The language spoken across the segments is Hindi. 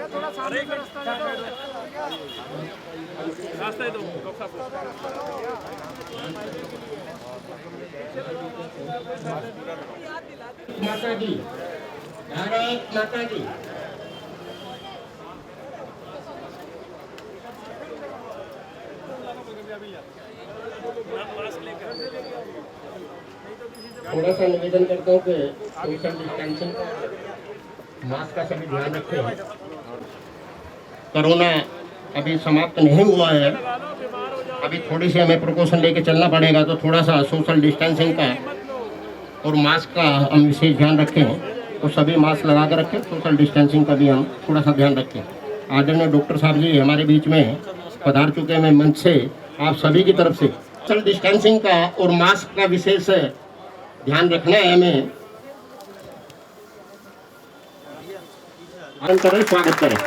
थोड़ा सामने का रास्ता है तो माता दी, भारत माता दी। थोड़ा सा निवेदन करता हूँ कि सोशल डिस्टेंसिंग मास्क का सभी ध्यान रखें। कोरोना अभी समाप्त नहीं हुआ है, अभी थोड़ी सी हमें प्रिकॉशन लेके चलना पड़ेगा, तो थोड़ा सा सोशल डिस्टेंसिंग का और मास्क का हम विशेष ध्यान रखें। तो सभी मास्क लगा कर रखें, सोशल डिस्टेंसिंग का भी हम थोड़ा सा ध्यान रखें। आदरणीय डॉक्टर साहब जी हमारे बीच में पधार चुके हैं, मंच से आप सभी की तरफ से सोशल डिस्टेंसिंग का और मास्क का विशेष ध्यान रखना है हमें। स्वागत करें,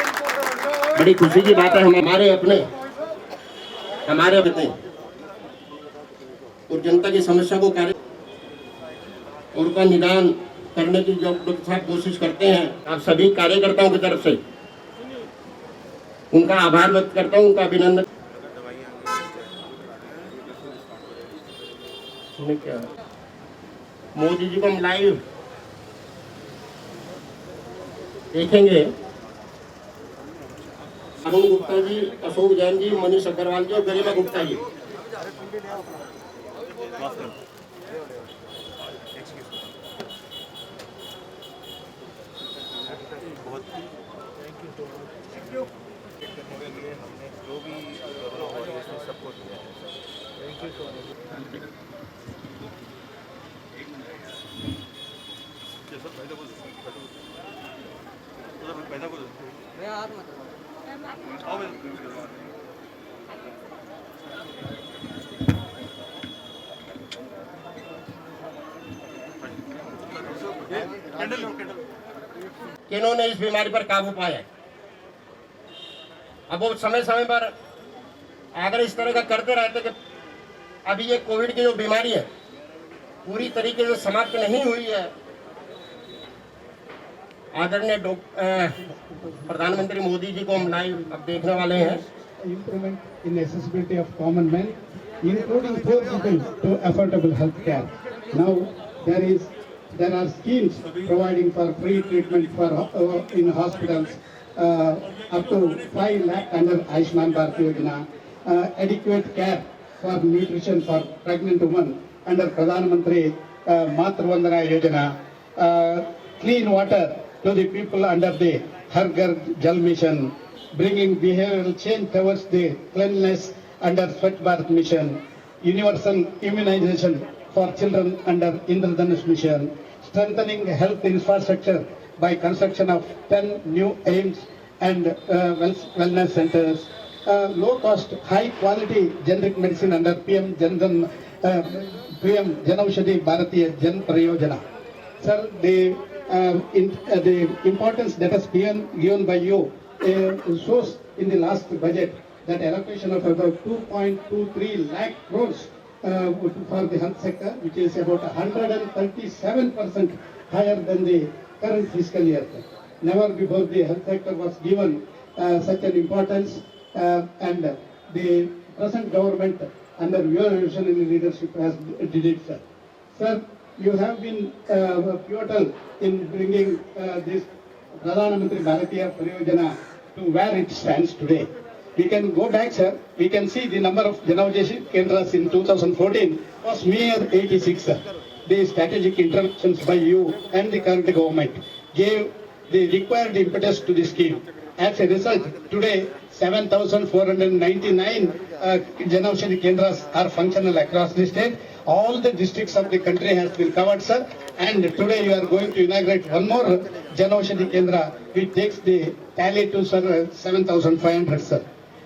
बड़ी खुशी की बात है। हमारे अपने और जनता की समस्या को कार्य और का निदान करने की जो डॉक्टर साहब कोशिश करते हैं, आप सभी कार्यकर्ताओं की तरफ से उनका आभार व्यक्त करता हूं, उनका अभिनंदन। क्या मोदी जी को हम लाइव देखेंगे। अरुण गुप्ता जी, अशोक जैन जी, मनीष अग्रवाल जी और गरिमा गुप्ता जी। किन्होंने इस बीमारी पर काबू पाया है। अब वो समय समय पर अगर इस तरह का करते रहते कि अभी ये कोविड की जो बीमारी है पूरी तरीके से समाप्त नहीं हुई है। आदरणीय प्रधानमंत्री मोदी जी को हम लाइव अब देखने वाले हैं। Improvement in accessibility of common men, including poor people to affordable health care. Now there are schemes providing for free treatment for in hospitals up to 5 lakh under Ayushman Bharat Yojana, adequate care for nutrition for pregnant women under Pradhan Mantri Matru Vandana Yojana, clean water to the people under the Har Ghar Jal Mission, bringing behavioral change towards the cleanliness under Swachh Bharat Mission, universal immunization for children under Indradhanush Mission, strengthening health infrastructure by construction of 10 new AIIMS and wellness centers, low cost, high quality generic medicine under PM Janaushadhi Bharatiya Jan Pariyojana. Sir, the importance that has been given by you shows in the last budget that allocation of about 2.23 lakh crores for the health sector, which is about 137% higher than the current fiscal year. Never before the health sector was given such an importance, and the present government under your visionary leadership has did it, sir. Sir, you have been pivotal in bringing this Pradhan Mantri Bharatiya Pariyojana to where it stands today. We can go back, sir. We can see the number of Janaushadhi Kendras in 2014 was mere 86, sir. The strategic interventions by you and the current government gave the required impetus to the scheme. As a result, today 7,499 Janaushadhi Kendras are functional across the state. All the districts of the country has been covered, sir. And today you are going to inaugurate one more Janaushadhi Kendra, which takes the tally to 7,500, sir.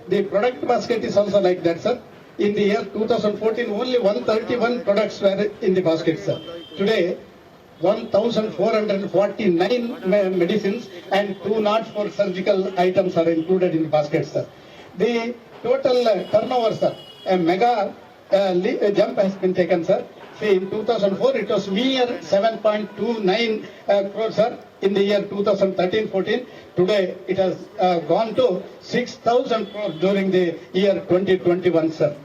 The product basket is also like that, sir. In the year 2014, only 131 products were in the basket, sir. Today, 1,449 medicines and 204 surgical items are included in the basket, sir. The total turnover, sir, a mega jump has been taken, sir. See, in 2004, it was mere 7.29 crores, sir. In the year 2013-14, today it has gone to 6,000 crores during the year 2021, sir.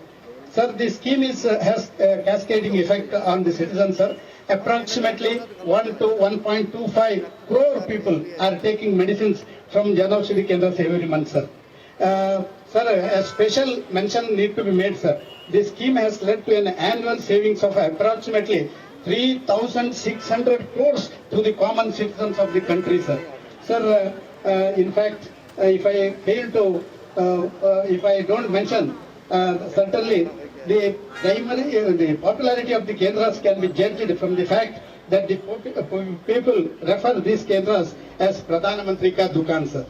Sir, the scheme has a cascading effect on the citizens, sir. Approximately 1 to 1.25 crore people are taking medicines from Jan Aushadhi Kendras every month, sir. Sir, a special mention need to be made, sir. This scheme has led to an annual savings of approximately 3,600 crores to the common citizens of the country, sir. Sir, in fact, if I fail to, if I don't mention, certainly the popularity of the Kendras can be judged from the fact that the people refer these Kendras as Pradhan Mantri Ka Dukan, sir.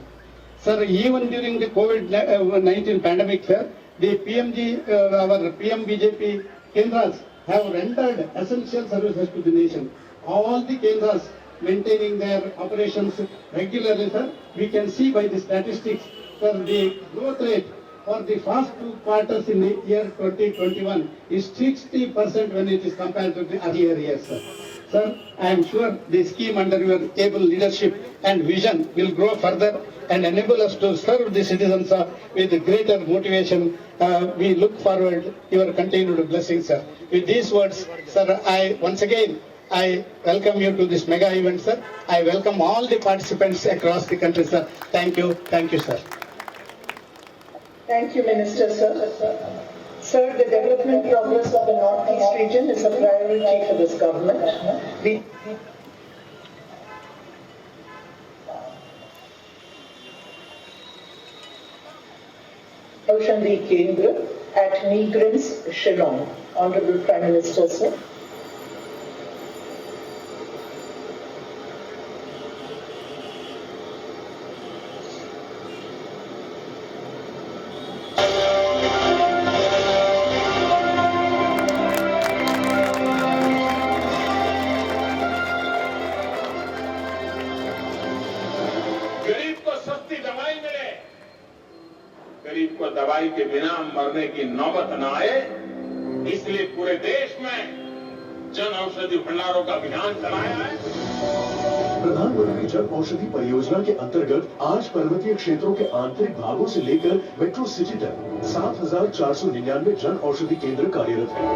Sir, even during the COVID-19 pandemic, sir, the our PM-BJP Kendras have rendered essential services to the nation. All the Kendras maintaining their operations regularly, sir. We can see by the statistics, sir, the growth rate for the first 2 quarters in the year 2021 is 60% when it is compared to the earlier years, sir. Sir, I am sure the scheme under your able leadership and vision will grow further and enable us to serve the citizens with greater motivation. We look forward to your continued blessings, sir. With these words, sir, once again, I welcome you to this mega event, sir. I welcome all the participants across the country, sir. Thank you, sir. Thank you, Minister, sir. Sir, the development progress of the Northeast region is a priority for this government. Aushadhi Kendra at Nigrin's, Shillong. Honorable Prime Minister, sir. गरीब को दवाई के बिना मरने की नौबत न आए, इसलिए पूरे देश में जन औषधि भंडारों का अभियान चलाया है। प्रधानमंत्री जन औषधि परियोजना के अंतर्गत आज पर्वतीय क्षेत्रों के आंतरिक भागों से लेकर मेट्रो सिटी तक 7,499 जन औषधि केंद्र कार्यरत हैं।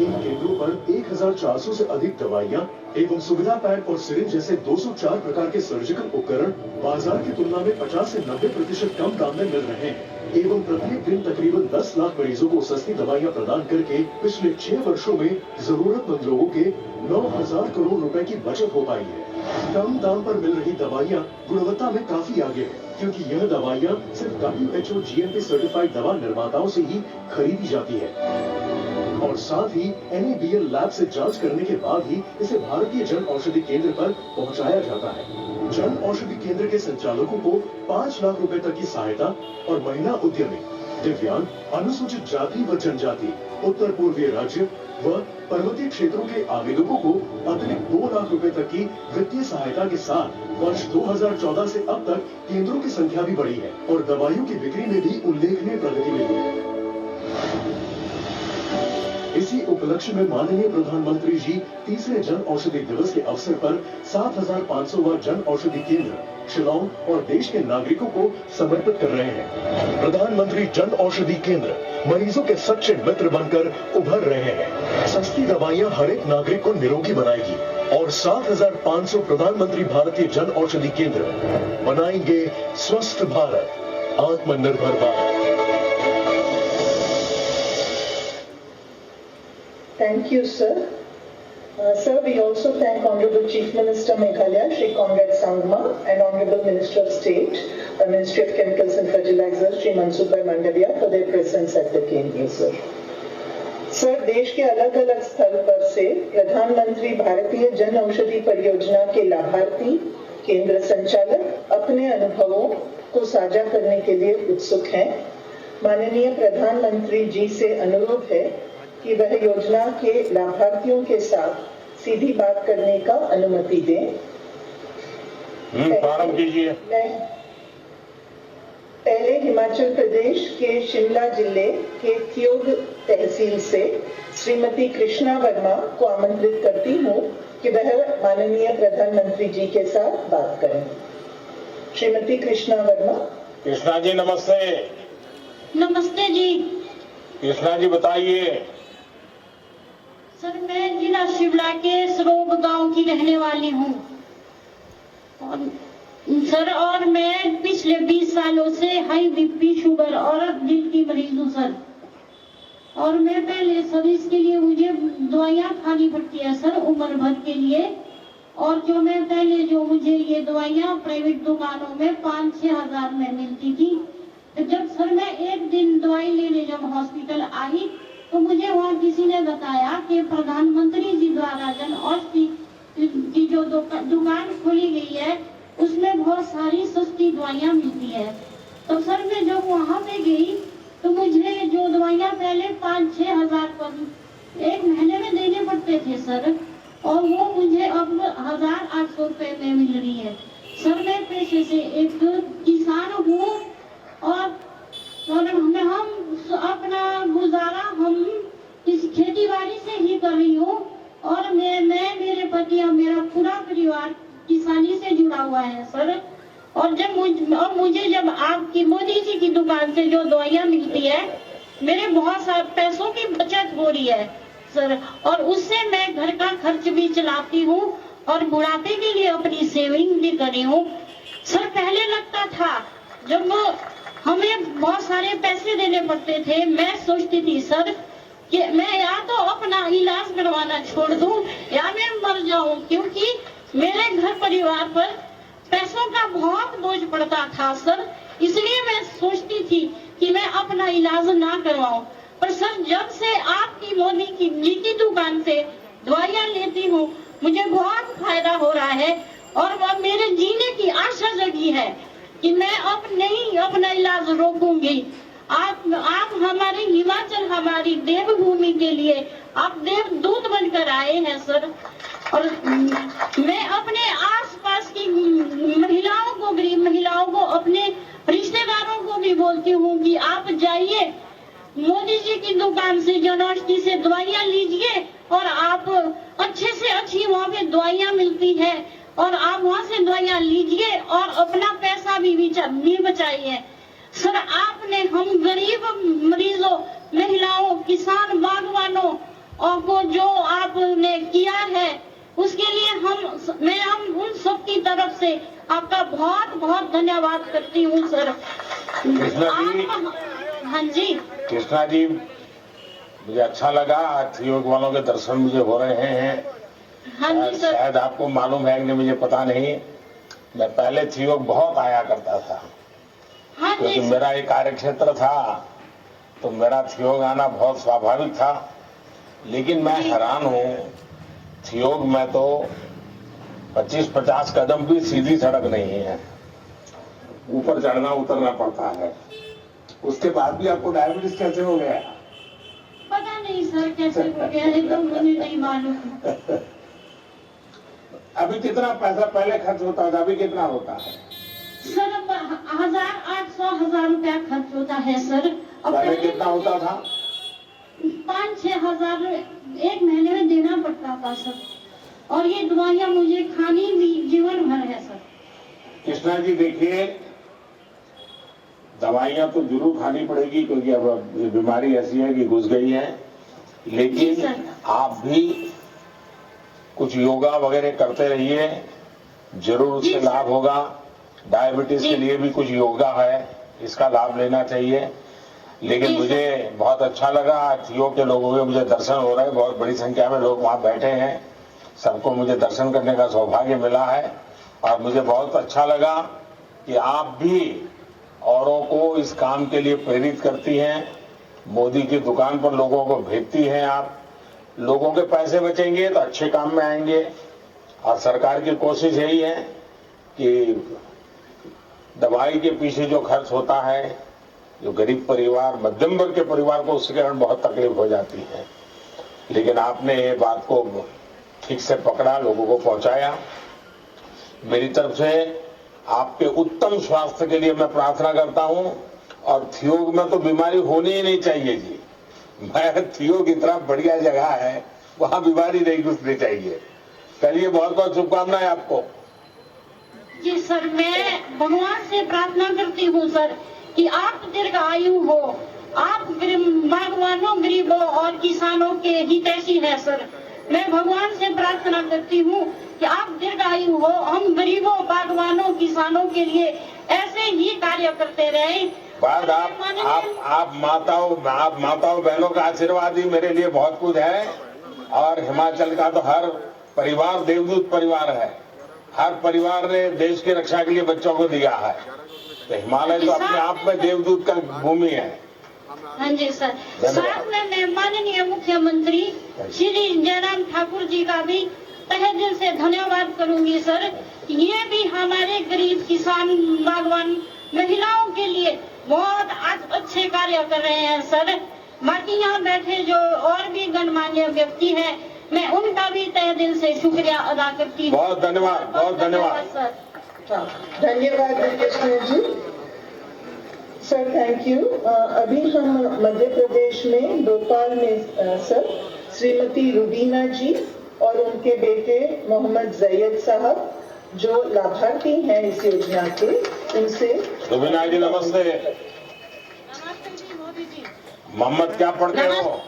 इन केंद्रों पर 1,400 से अधिक दवाइयां एवं सुविधा पैड और सिरिंज जैसे 204 प्रकार के सर्जिकल उपकरण बाजार की तुलना में 50 से 90% कम दाम में मिल रहे हैं एवं प्रत्येक दिन तकरीबन 10 लाख मरीजों को सस्ती दवाइयां प्रदान करके पिछले 6 वर्षों में जरूरतमंद लोगों के 9,000 करोड़ रुपए की बचत हो पाई है। कम दाम पर मिल रही दवाइयां गुणवत्ता में काफी आगे है, क्योंकि यह दवाइयां सिर्फ WHO GMP सर्टिफाइड दवा निर्माताओं से ही खरीदी जाती है और साथ ही NABL लैब से जांच करने के बाद ही इसे भारतीय जन औषधि केंद्र पर पहुंचाया जाता है। जन औषधि केंद्र के संचालकों को 5 लाख रुपए तक की सहायता और महिला उद्यमी, दिव्यांग, अनुसूचित जाति व जनजाति, उत्तर पूर्वीय राज्य व पर्वतीय क्षेत्रों के आवेदकों को अतिरिक्त 2 लाख रुपए तक की वित्तीय सहायता के साथ वर्ष 2014 से अब तक केंद्रों की संख्या भी बढ़ी है और दवाइयों की बिक्री में भी उल्लेखनीय प्रगति मिली है। इसी उपलक्ष्य में माननीय प्रधानमंत्री जी तीसरे जन औषधि दिवस के अवसर पर 7,500वां जन औषधि केंद्र शिलांग और देश के नागरिकों को समर्पित कर रहे हैं। प्रधानमंत्री जन औषधि केंद्र मरीजों के सच्चे मित्र बनकर उभर रहे हैं। सस्ती दवाइयां हर एक नागरिक को निरोगी बनाएगी और 7,500 प्रधानमंत्री भारतीय जन औषधि केंद्र बनाएंगे स्वस्थ भारत, आत्मनिर्भर Bharat. Thank you, sir. Sir, we also thank Honorable Chief Minister Meghalaya, Shri Conrad Sangma, and Honorable Minister of State, Ministry of Chemicals and Fertilizers, Shri Mansukh Mandaviya, for their presence at the Kendra, sir. Sir, देश के अलग अलग स्थल पर से प्रधानमंत्री भारतीय जन औषधि परियोजना के लाभार्थी केंद्र संचालक अपने अनुभवों को साझा करने के लिए उत्सुक हैं। माननीय प्रधानमंत्री जी से अनुरोध है कि वह योजना के लाभार्थियों के साथ सीधी बात करने का अनुमति दें। प्रारंभ कीजिए। पहले हिमाचल प्रदेश के शिमला जिले के थियोग तहसील से श्रीमती कृष्णा वर्मा को आमंत्रित करती हूँ कि वह माननीय प्रधानमंत्री जी के साथ बात करें। श्रीमती कृष्णा वर्मा। कृष्णा जी नमस्ते। नमस्ते जी। कृष्णा जी बताइए। सर मैं जिला शिमला के सरोग गांव की रहने वाली हूँ सर, और मैं पिछले 20 सालों से हाई बीपी, शुगर और दिल की मरीज हूँ सर। और मैं पहले सर इसके लिए मुझे दवाइयाँ खानी पड़ती है सर उम्र भर के लिए। और जो मैं पहले जो मुझे ये दवाइयाँ प्राइवेट दुकानों में 5-6 हजार में मिलती थी, तो जब सर मैं एक दिन दवाई लेने जब हॉस्पिटल आई तो मुझे वहाँ किसी ने बताया कि प्रधानमंत्री जी द्वारा जन औषधि की जो दुकान खोली गई है उसमें बहुत सारी सस्ती दवाइयाँ मिलती है। तो सर मैं जब वहाँ पे गई तो मुझे जो दवाइयाँ पहले 5-6 हजार पर एक महीने में देने पड़ते थे सर, और वो मुझे अब 1800 रुपए में मिल रही है। सर मैं पेशे से एक किसान हूँ और हम अपना गुजारा हम इस खेती बाड़ी से ही कर रही हूँ। और मैं मेरे पति और मेरा पूरा परिवार किसानी से जुड़ा हुआ है सर। और मुझे जब आपकी मोदी जी की दुकान से जो दवाइयाँ मिलती है, मेरे बहुत सारे पैसों की बचत हो रही है सर, और उससे मैं घर का खर्च भी चलाती हूँ और बुढ़ापे के लिए अपनी सेविंग भी कर रही हूँ सर। पहले लगता था जब हमें बहुत सारे पैसे देने पड़ते थे, मैं सोचती थी सर कि मैं या तो अपना इलाज करवाना छोड़ दूं या मैं मर जाऊं, क्योंकि मेरे घर परिवार पर पैसों का बहुत बोझ पड़ता था सर। इसलिए मैं सोचती थी कि मैं अपना इलाज ना करवाऊं। पर सर जब से आपकी मोदी जी की दुकान से दवाइयाँ लेती हूँ मुझे बहुत फायदा हो रहा है, और वह मेरे जीने की आशा जगी है कि मैं अब नहीं अपना इलाज रोकूंगी। आप हमारे हिमाचल, हमारी देवभूमि के लिए आप देवदूत बनकर आए हैं सर। और मैं अपने आसपास की महिलाओं को, गरीब महिलाओं को, अपने रिश्तेदारों को भी बोलती हूँ कि आप जाइए मोदी जी की दुकान से जनौषधि से दवाइयाँ लीजिए, और आप अच्छे से अच्छी वहाँ पे दवाइयाँ मिलती है और आप वहाँ से दवाइयाँ लीजिए और अपना पैसा भी बचाइए सर। आपने हम गरीब मरीजों, महिलाओं, किसान, बागवानों को जो आपने किया है उसके लिए मैं उन सब की तरफ से आपका बहुत बहुत धन्यवाद करती हूँ सर। हाँ जी कृष्णा जी, मुझे अच्छा लगा। थियोग वालों के दर्शन मुझे हो रहे हैं। हाँ जी सर। शायद आपको मालूम है कि नहीं मुझे पता नहीं, मैं पहले थियोग बहुत आया करता था। हाँ क्योंकि जी मेरा एक कार्य क्षेत्र था तो मेरा थियोग आना बहुत स्वाभाविक था। लेकिन मैं हैरान हूँ, थियोग में तो 25-50 कदम भी सीधी सड़क नहीं है, ऊपर चढ़ना उतरना पड़ता है। उसके बाद भी आपको डायबिटीज कैसे हो गया? पता नहीं सर कैसे हो गया है, तो मुझे नहीं मालूम। अभी कितना पैसा पहले खर्च होता था, अभी कितना होता है? सर 1800 रुपया खर्च होता है सर। अब पहले कितना होता था? 5-6 हजार एक महीने में देना पड़ता था सर, और ये दवाइयाँ मुझे खानी भी जीवन भर है सर। कृष्णा जी देखिए, दवाइयाँ तो जरूर खानी पड़ेगी क्योंकि अब ये बीमारी ऐसी है कि घुस गई है, लेकिन आप भी कुछ योगा वगैरह करते रहिए, जरूर उससे लाभ होगा। डायबिटीज के लिए भी कुछ योगा है, इसका लाभ लेना चाहिए। लेकिन मुझे बहुत अच्छा लगा, थियोग के लोगों के मुझे दर्शन हो रहे हैं, बहुत बड़ी संख्या में लोग वहाँ बैठे हैं, सबको मुझे दर्शन करने का सौभाग्य मिला है। और मुझे बहुत अच्छा लगा कि आप भी औरों को इस काम के लिए प्रेरित करती हैं, मोदी की दुकान पर लोगों को भेजती हैं। आप लोगों के पैसे बचेंगे तो अच्छे काम में आएंगे, और सरकार की कोशिश यही है कि दवाई के पीछे जो खर्च होता है, जो गरीब परिवार, मध्यम वर्ग के परिवार को उसके कारण बहुत तकलीफ हो जाती है, लेकिन आपने ये बात को ठीक से पकड़ा, लोगों को पहुंचाया। मेरी तरफ से आपके उत्तम स्वास्थ्य के लिए मैं प्रार्थना करता हूं। और थियोग में तो बीमारी होनी ही नहीं चाहिए जी। मैं थियोग इतना बढ़िया जगह है, वहां बीमारी नहीं घुसनी चाहिए। चलिए, बहुत बहुत शुभकामनाएं आपको। जी सर, मैं भगवान से प्रार्थना करती हूँ सर कि आप दीर्घायु हो, आप बागवानों, गरीबों और किसानों के हितैषी हैं सर। मैं भगवान से प्रार्थना करती हूँ कि आप दीर्घायु हो, हम गरीबों, बागवानों, किसानों के लिए ऐसे ही कार्य करते रहें। बाद आप माताओं बहनों का आशीर्वाद ही मेरे लिए बहुत कुछ है। और हिमाचल का तो हर परिवार देवदूत परिवार है। हर परिवार ने देश की रक्षा के लिए बच्चों को दिया है, तो हिमालय तो अपने आप में देवदूत का भूमि है। हाँ जी सर। साथ में मैं माननीय मुख्यमंत्री श्री जयराम ठाकुर जी का भी तहे दिल से धन्यवाद करूंगी सर। ये भी हमारे गरीब किसान, बागवान, महिलाओं के लिए बहुत अच्छे कार्य कर रहे हैं सर। बाकी यहाँ बैठे जो और भी गणमान्य व्यक्ति हैं, मैं उनका भी तहे दिल से शुक्रिया अदा करती हूँ। बहुत धन्यवाद, बहुत धन्यवाद सर। धन्यवाद Krishna ji. Sir thank you. अभी हम मध्य प्रदेश में भोपाल में सर श्रीमती रुबीना जी और उनके बेटे मोहम्मद जैयद साहब जो लाभार्थी हैं इस योजना के, उनसे। रुबीना जी नमस्ते। नमस्ते जी मोदी जी। मोहम्मद क्या पढ़ते हो?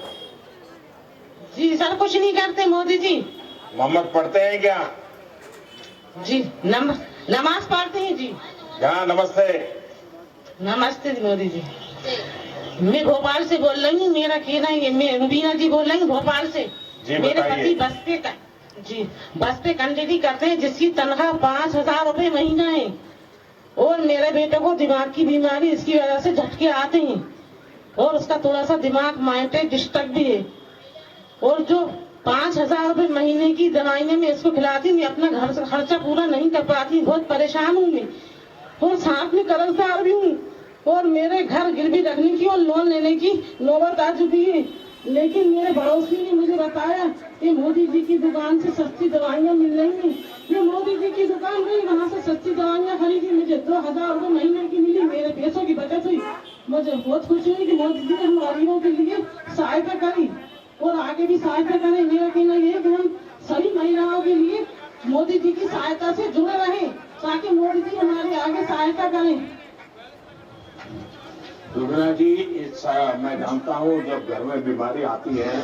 जी सर कुछ नहीं करते मोदी जी। मोहम्मद पढ़ते हैं क्या? जी नमाज पढ़ते हैं जी। हाँ नमस्ते। नमस्ते जी मोदी जी। मैं भोपाल से बोल रही हूँ। मेरा कहना है, मैं रुबीना जी बोल रही हूँ भोपाल से। जी मेरे बताइए। पति बस पे कंडक्टरी करते हैं, जिसकी तनख्वाह 5,000 रुपए महीना है। और मेरे बेटे को दिमाग की बीमारी, इसकी वजह से झटके आते हैं और उसका थोड़ा सा दिमाग माइंड डिस्टर्ब भी है। और जो 5,000 रुपए महीने की दवाइयाँ मैं इसको खिलाती हूँ, मैं अपना घर से खर्चा पूरा नहीं कर पाती, बहुत परेशान हूँ मैं। और साथ में कर्जदार भी हूँ और मेरे घर गिरवी रखने की और लोन लेने की नौबत आ चुकी है। लेकिन मेरे पड़ोसी ने मुझे बताया कि मोदी जी की दुकान से सस्ती दवाइयाँ मिल रही हैं। मैं मोदी जी की दुकान गई, वहाँ से सस्ती दवाइयाँ खरीदी, मुझे 2,000 रुपए महीने की मिली। मेरे पैसों की बचत हुई। मुझे बहुत खुशी हुई कि मोदी जी ने हम गरीबों के लिए सहायता करी और आगे भी सहायता करें। मेरा कहना यह है कि हम सभी महिलाओं के लिए मोदी जी की सहायता से जुड़े रहें ताकि मोदी जी हमारे आगे सहायता करें। रुबीना जी, मैं जानता हूँ जब घर में बीमारी आती है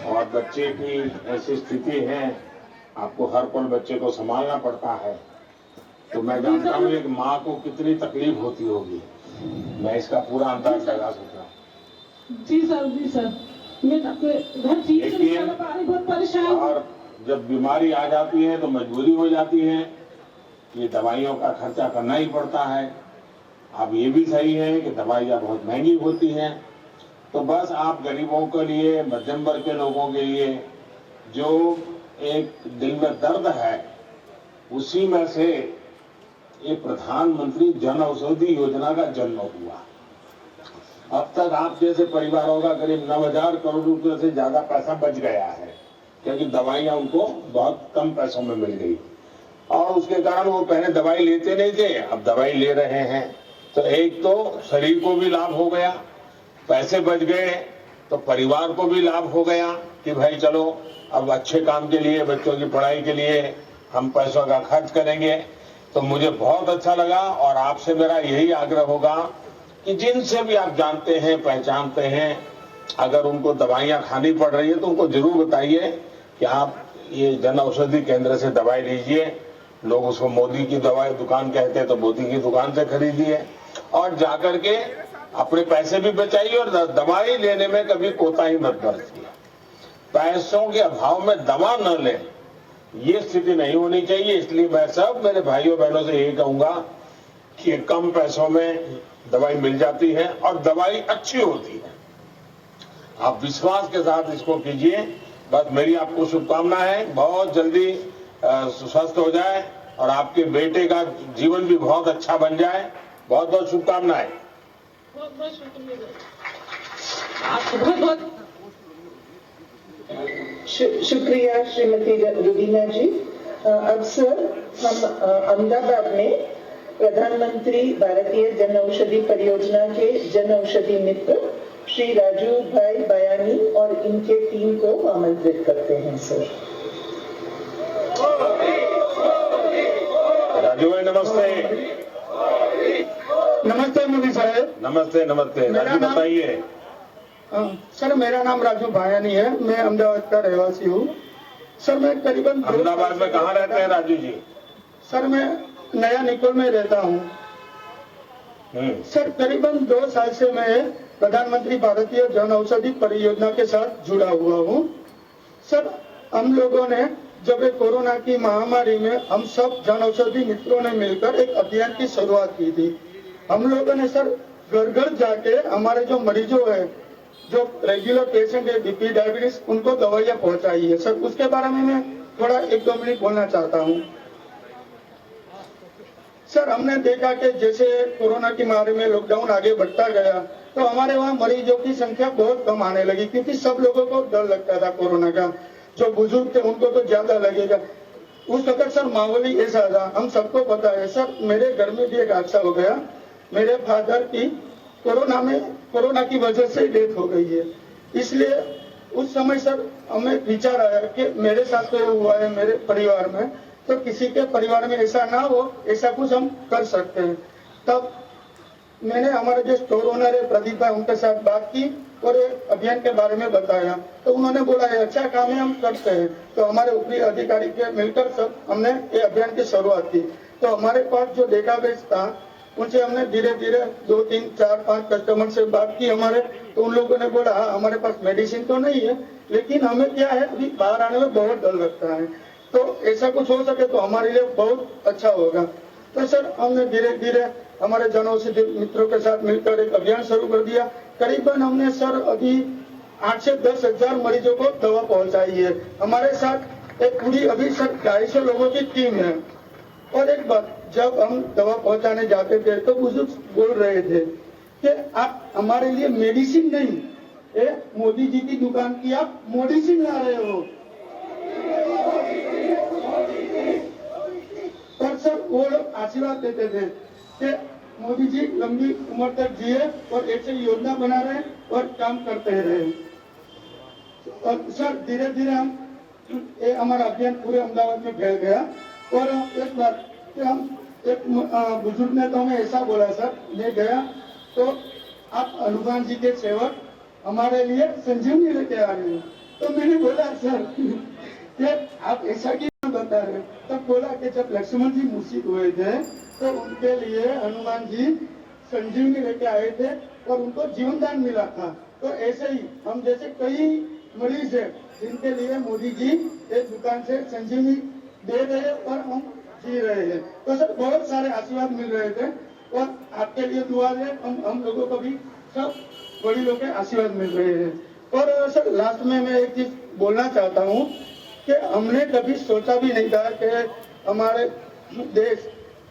और बच्चे की ऐसी स्थिति है, आपको हर पल बच्चे को संभालना पड़ता है, तो मैं जानता हूँ एक माँ को कितनी तकलीफ होती होगी। मैं इसका पूरा अंदाज लगा सकता हूँ। जी सर मैं अपने घर ठीक से नहीं कर पा रही, बहुत परेशान हूँ। और जब बीमारी आ जाती है तो मजबूरी हो जाती है, ये दवाइयों का खर्चा करना ही पड़ता है। अब ये भी सही है कि दवाइयाँ बहुत महंगी होती हैं, तो बस आप गरीबों के लिए, मध्यम वर्ग के लोगों के लिए जो एक दिल में दर्द है, उसी में से ये प्रधानमंत्री जन औषधि योजना का जन्म हुआ। अब तक आप जैसे परिवारों का करीब 9,000 करोड़ रुपए से ज्यादा पैसा बच गया है, क्योंकि दवाइयाँ उनको बहुत कम पैसों में मिल गई और उसके कारण वो पहले दवाई लेते नहीं थे, अब दवाई ले रहे हैं। तो एक तो शरीर को भी लाभ हो गया, पैसे बच गए, तो परिवार को भी लाभ हो गया कि भाई चलो अब अच्छे काम के लिए, बच्चों की पढ़ाई के लिए हम पैसों का खर्च करेंगे। तो मुझे बहुत अच्छा लगा और आपसे मेरा यही आग्रह होगा कि जिनसे भी आप जानते हैं, पहचानते हैं, अगर उनको दवाइयाँ खानी पड़ रही है तो उनको जरूर बताइए कि आप ये जन औषधि केंद्र से दवाई लीजिए। लोग उसको मोदी की दवाई दुकान कहते हैं, तो मोदी की दुकान से खरीदिए और जाकर के अपने पैसे भी बचाइए और दवाई लेने में कभी कोताही मत बरतिए। पैसों के अभाव में दवा न लें, ये स्थिति नहीं होनी चाहिए। इसलिए मैं सब मेरे भाइयों बहनों से यही कहूंगा कि कम पैसों में दवाई मिल जाती है और दवाई अच्छी होती है। आप विश्वास के साथ इसको कीजिए। बस मेरी आपको शुभकामना है, बहुत जल्दी स्वस्थ हो जाए और आपके बेटे का जीवन भी बहुत अच्छा बन जाए। बहुत बहुत शुभकामनाएं। बहुत शुक्रिया। आपको बहुत बहुत। शुक्रिया श्रीमती रुबीना जी। अब सर हम अहमदाबाद में प्रधानमंत्री भारतीय जन औषधि परियोजना के जन औषधि मित्र श्री राजू भाई बयानी और इनके टीम को आमंत्रित करते हैं सर। राजू भाई नमस्ते। नमस्ते मोदी साहब। नमस्ते नमस्ते। राजू बताइए। सर मेरा नाम राजू भायानी है, मैं अहमदाबाद का रहवासी हूँ। सर मैं करीबन अहमदाबाद में कहाँ रहते हैं राजू जी? सर मैं नया निकोल में रहता हूँ। सर करीबन 2 साल से मैं प्रधानमंत्री भारतीय जन औषधि परियोजना के साथ जुड़ा हुआ हूँ। सर हम लोगों ने जब ये कोरोना की महामारी में हम सब जन औषधि मित्रों ने मिलकर एक अभियान की शुरुआत की थी। हम लोगों ने सर घर घर जाके हमारे जो मरीजों है, जो रेगुलर पेशेंट है बीपी डायबिटीज, उनको दवाइयाँ पहुंचाई है। सर उसके बारे में मैं थोड़ा 1-2 मिनट बोलना चाहता हूँ। सर हमने देखा कि जैसे कोरोना की महामारी में लॉकडाउन आगे बढ़ता गया तो हमारे वहाँ मरीजों की संख्या बहुत कम आने लगी, क्योंकि सब लोगों को डर लगता था कोरोना का। जो बुजुर्ग थे उनको तो ज्यादा लगेगा। उस वक्त सर माहौल ही ऐसा था, हम सबको पता है। सर मेरे घर में भी एक हादसा हो गया, मेरे फादर की कोरोना की वजह से डेथ हो गई है। इसलिए उस समय सर हमें विचार आया कि मेरे साथ तो हुआ है मेरे परिवार में, तो किसी के परिवार में ऐसा ना हो, ऐसा कुछ हम कर सकते हैं। तब मैंने हमारे जो स्टोर ओनर है प्रदीप भाई, उनके साथ बात की और एक अभियान के बारे में बताया। तो उन्होंने बोला है अच्छा काम है, हम करते हैं। तो हमारे ऊपरी अधिकारी के मिलकर सब हमने ये अभियान की शुरुआत की। तो हमारे पास जो डेटाबेस था उनसे हमने धीरे धीरे 2, 3, 4, 5 कस्टमर से बात की हमारे। तो उन लोगों ने बोला हाँ हमारे पास मेडिसिन तो नहीं है, लेकिन हमें क्या है अभी बाहर आने में बहुत डर लगता है, तो ऐसा कुछ हो सके तो हमारे लिए बहुत अच्छा होगा। तो सर हमने धीरे धीरे हमारे जन औषधि मित्रों के साथ मिलकर एक अभियान शुरू कर दिया। करीबन हमने सर अभी 8 से 10 हजार मरीजों को दवा पहुंचाई है। हमारे साथ एक पूरी अभी सर 250 लोगों की टीम है। और एक बात, जब हम दवा पहुंचाने जाते थे तो बुजुर्ग बोल रहे थे कि आप हमारे लिए मेडिसिन नहीं, मोदी जी की दुकान की आप मेडिसिन ला रहे हो। पर सर वो लोग आशीर्वाद देते थे कि मोदी जी लंबी उम्र तक जिए और ऐसे योजना बना रहे और काम करते रहे। और सर धीरे धीरे हमारा अभियान पूरे अहमदाबाद में फैल गया। और एक बार कि हम एक बुजुर्ग ने तो हमें ऐसा बोला सर, मैं गया तो आप हनुमान जी के सेवक हमारे लिए संजीवनी लेके आ रहे हैं। तो मैंने बोला सर कि आप ऐसा क्यों बता रहे? तब बोला कि जब लक्ष्मण जी मूर्छित हुए थे तो उनके लिए हनुमान जी संजीवनी लेके आए थे और उनको जीवन दान मिला था। तो ऐसे ही हम जैसे कई मरीज है जिनके लिए मोदी जी एक दुकान से संजीवनी दे रहे हैं और हम जी रहे हैं। तो सर बहुत सारे आशीर्वाद मिल रहे थे और आपके लिए दुआ है, हम लोगों को भी सब बड़ी लोगों के आशीर्वाद मिल रहे हैं। और सर लास्ट में मैं एक चीज बोलना चाहता हूँ कि हमने कभी सोचा भी नहीं था कि हमारे देश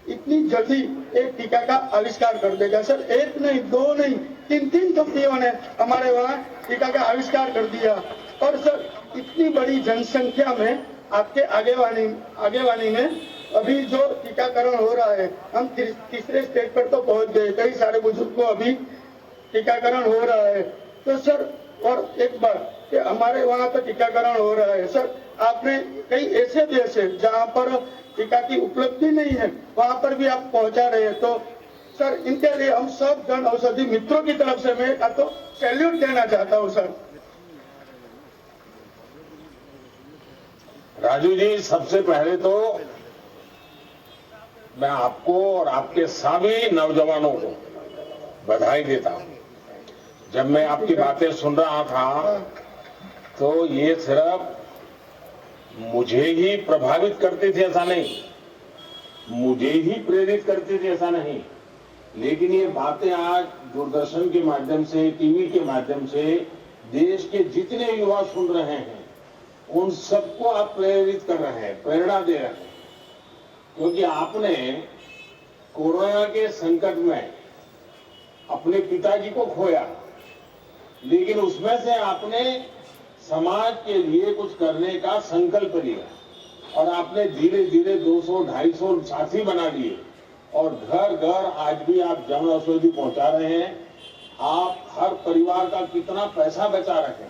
इतनी जल्दी एक टीका का आविष्कार कर देगा। सर 1 नहीं 2 नहीं 3 कंपनियों ने हमारे वहाँ टीका का आविष्कार कर दिया। और सर इतनी बड़ी जनसंख्या में आपके आगेवानी में अभी जो टीकाकरण हो रहा है, हम तीसरे स्टेज पर तो पहुंच गए। कई सारे बुजुर्ग को अभी टीकाकरण हो रहा है। तो सर और एक बार कि हमारे वहाँ तो टीकाकरण हो रहा है। सर आपने कई ऐसे देश है जहाँ पर टीका की उपलब्धि नहीं है, वहाँ पर भी आप पहुँचा रहे हैं। तो सर इनके लिए हम सब जन औषधि मित्रों की तरफ से मैं तो सैल्यूट देना चाहता हूँ सर। राजू जी सबसे पहले तो मैं आपको और आपके सभी नौजवानों को बधाई देता हूं। जब मैं आपकी बातें सुन रहा था तो ये सिर्फ मुझे ही प्रभावित करती थी ऐसा नहीं, मुझे ही प्रेरित करती थी ऐसा नहीं, लेकिन ये बातें आज दूरदर्शन के माध्यम से, टीवी के माध्यम से देश के जितने युवा सुन रहे हैं उन सबको आप प्रेरित कर रहे हैं, प्रेरणा दे रहे हैं। क्योंकि आपने कोरोना के संकट में अपने पिताजी को खोया, लेकिन उसमें से आपने समाज के लिए कुछ करने का संकल्प लिया और आपने धीरे धीरे 200-250 साथी बना लिए और घर घर आज भी आप जन औषधि पहुंचा रहे हैं। आप हर परिवार का कितना पैसा बचा रखे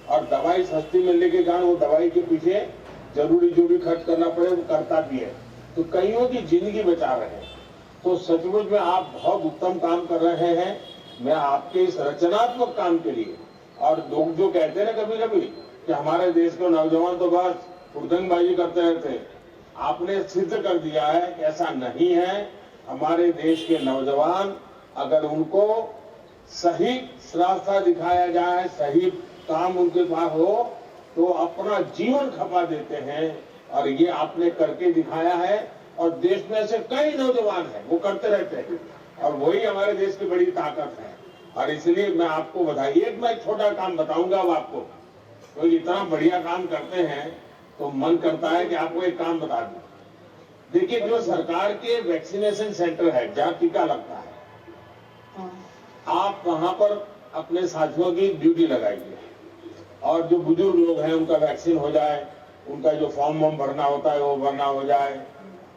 और दवाई सस्ती मिलने के कारण वो दवाई के पीछे जरूरी जो भी खर्च करना पड़े वो करता भी है, तो कईयों की जिंदगी बचा रहे हैं। तो सचमुच में आप बहुत उत्तम काम कर रहे हैं। मैं आपके इस रचनात्मक काम के लिए, और लोग जो कहते हैं ना कभी कभी कि हमारे देश के नौजवान तो बस हुड़दंगबाजी करते रहते हैं, आपने सिद्ध कर दिया है कि ऐसा नहीं है। हमारे देश के नौजवान अगर उनको सही रास्ता दिखाया जाए, सही काम उनके पास हो तो अपना जीवन खपा देते हैं, और ये आपने करके दिखाया है। और देश में ऐसे कई नौजवान हैं वो करते रहते हैं, और वही हमारे देश की बड़ी ताकत है। और इसलिए मैं आपको बधाई। मैं एक छोटा काम बताऊंगा अब आपको, तो इतना बढ़िया काम करते हैं तो मन करता है कि आपको एक काम बता दूं। देखिए, जो सरकार के वैक्सीनेशन सेंटर है जहाँ टीका लगता है, आप वहां पर अपने साथियों की ड्यूटी लगाइए, और जो बुजुर्ग लोग हैं उनका वैक्सीन हो जाए, उनका जो फॉर्म भरना होता है वो भरना हो जाए,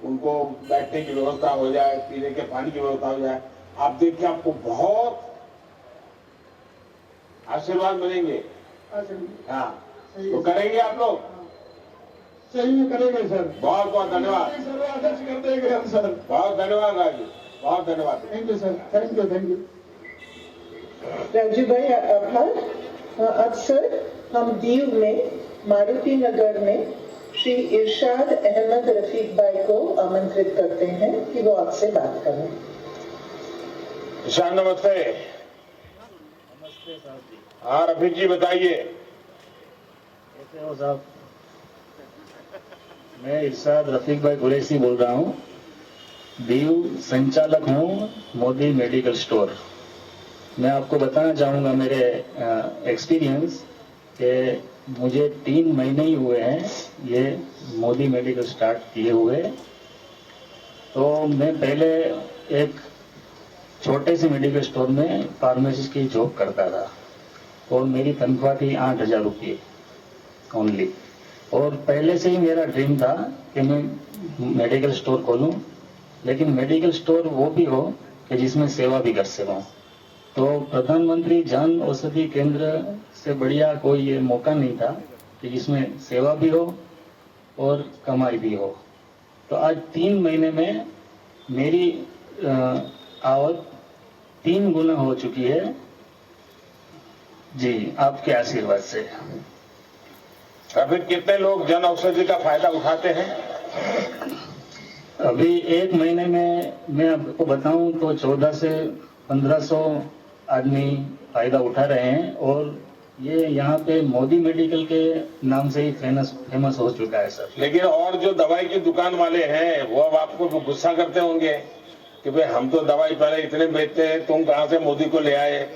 उनको बैठने की व्यवस्था हो जाए, पीने के पानी की व्यवस्था हो जाए। आप देखिए, आपको बहुत आशीर्वाद मिलेंगे। हाँ, तो करेंगे आप लोग? सही में करेंगे सर। बहुत बहुत धन्यवाद कर देंगे हम सर। बहुत धन्यवाद राजू, बहुत धन्यवाद। Thank you sir, thank you, thank you. Raju भाई आभार। अब सर हम दीव में मारुति नगर में श्री इरशाद अहमद रफीक भाई को आमंत्रित करते हैं कि वो आपसे बात करें। इरशाद नमस्ते। नमस्ते साहब जी। हाँ रफीक जी बताइए। कैसे हो साहब? मैं इरशाद रफीक भाई कुरैशी बोल रहा हूँ। दीव संचालक हूँ मोदी मेडिकल स्टोर। मैं आपको बताना चाहूँगा मेरे एक्सपीरियंस कि मुझे 3 महीने ही हुए हैं ये मोदी मेडिकल स्टार्ट किए हुए। तो मैं पहले एक छोटे से मेडिकल स्टोर में फार्मेसिस्ट की जॉब करता था और मेरी तनख्वाह थी 8,000 रुपये ओनली। और पहले से ही मेरा ड्रीम था कि मैं मेडिकल स्टोर खोलूं, लेकिन मेडिकल स्टोर वो भी हो कि जिसमें सेवा भी कर सकूं। तो प्रधानमंत्री जन औषधि केंद्र से बढ़िया कोई ये मौका नहीं था कि जिसमें सेवा भी हो और कमाई भी हो। तो आज 3 महीने में मेरी आवक 3 गुना हो चुकी है जी, आपके आशीर्वाद से। अभी कितने लोग जन औषधि का फायदा उठाते हैं? अभी 1 महीने में मैं आपको बताऊं तो 1400 से 1500 आदमी फायदा उठा रहे हैं, और ये यहाँ पे मोदी मेडिकल के नाम से ही फेमस हो चुका है सर। लेकिन और जो दवाई की दुकान वाले हैं वो अब आपको गुस्सा करते होंगे कि भाई हम तो दवाई पहले इतने बेचते हैं, तुम कहाँ से मोदी को ले आए?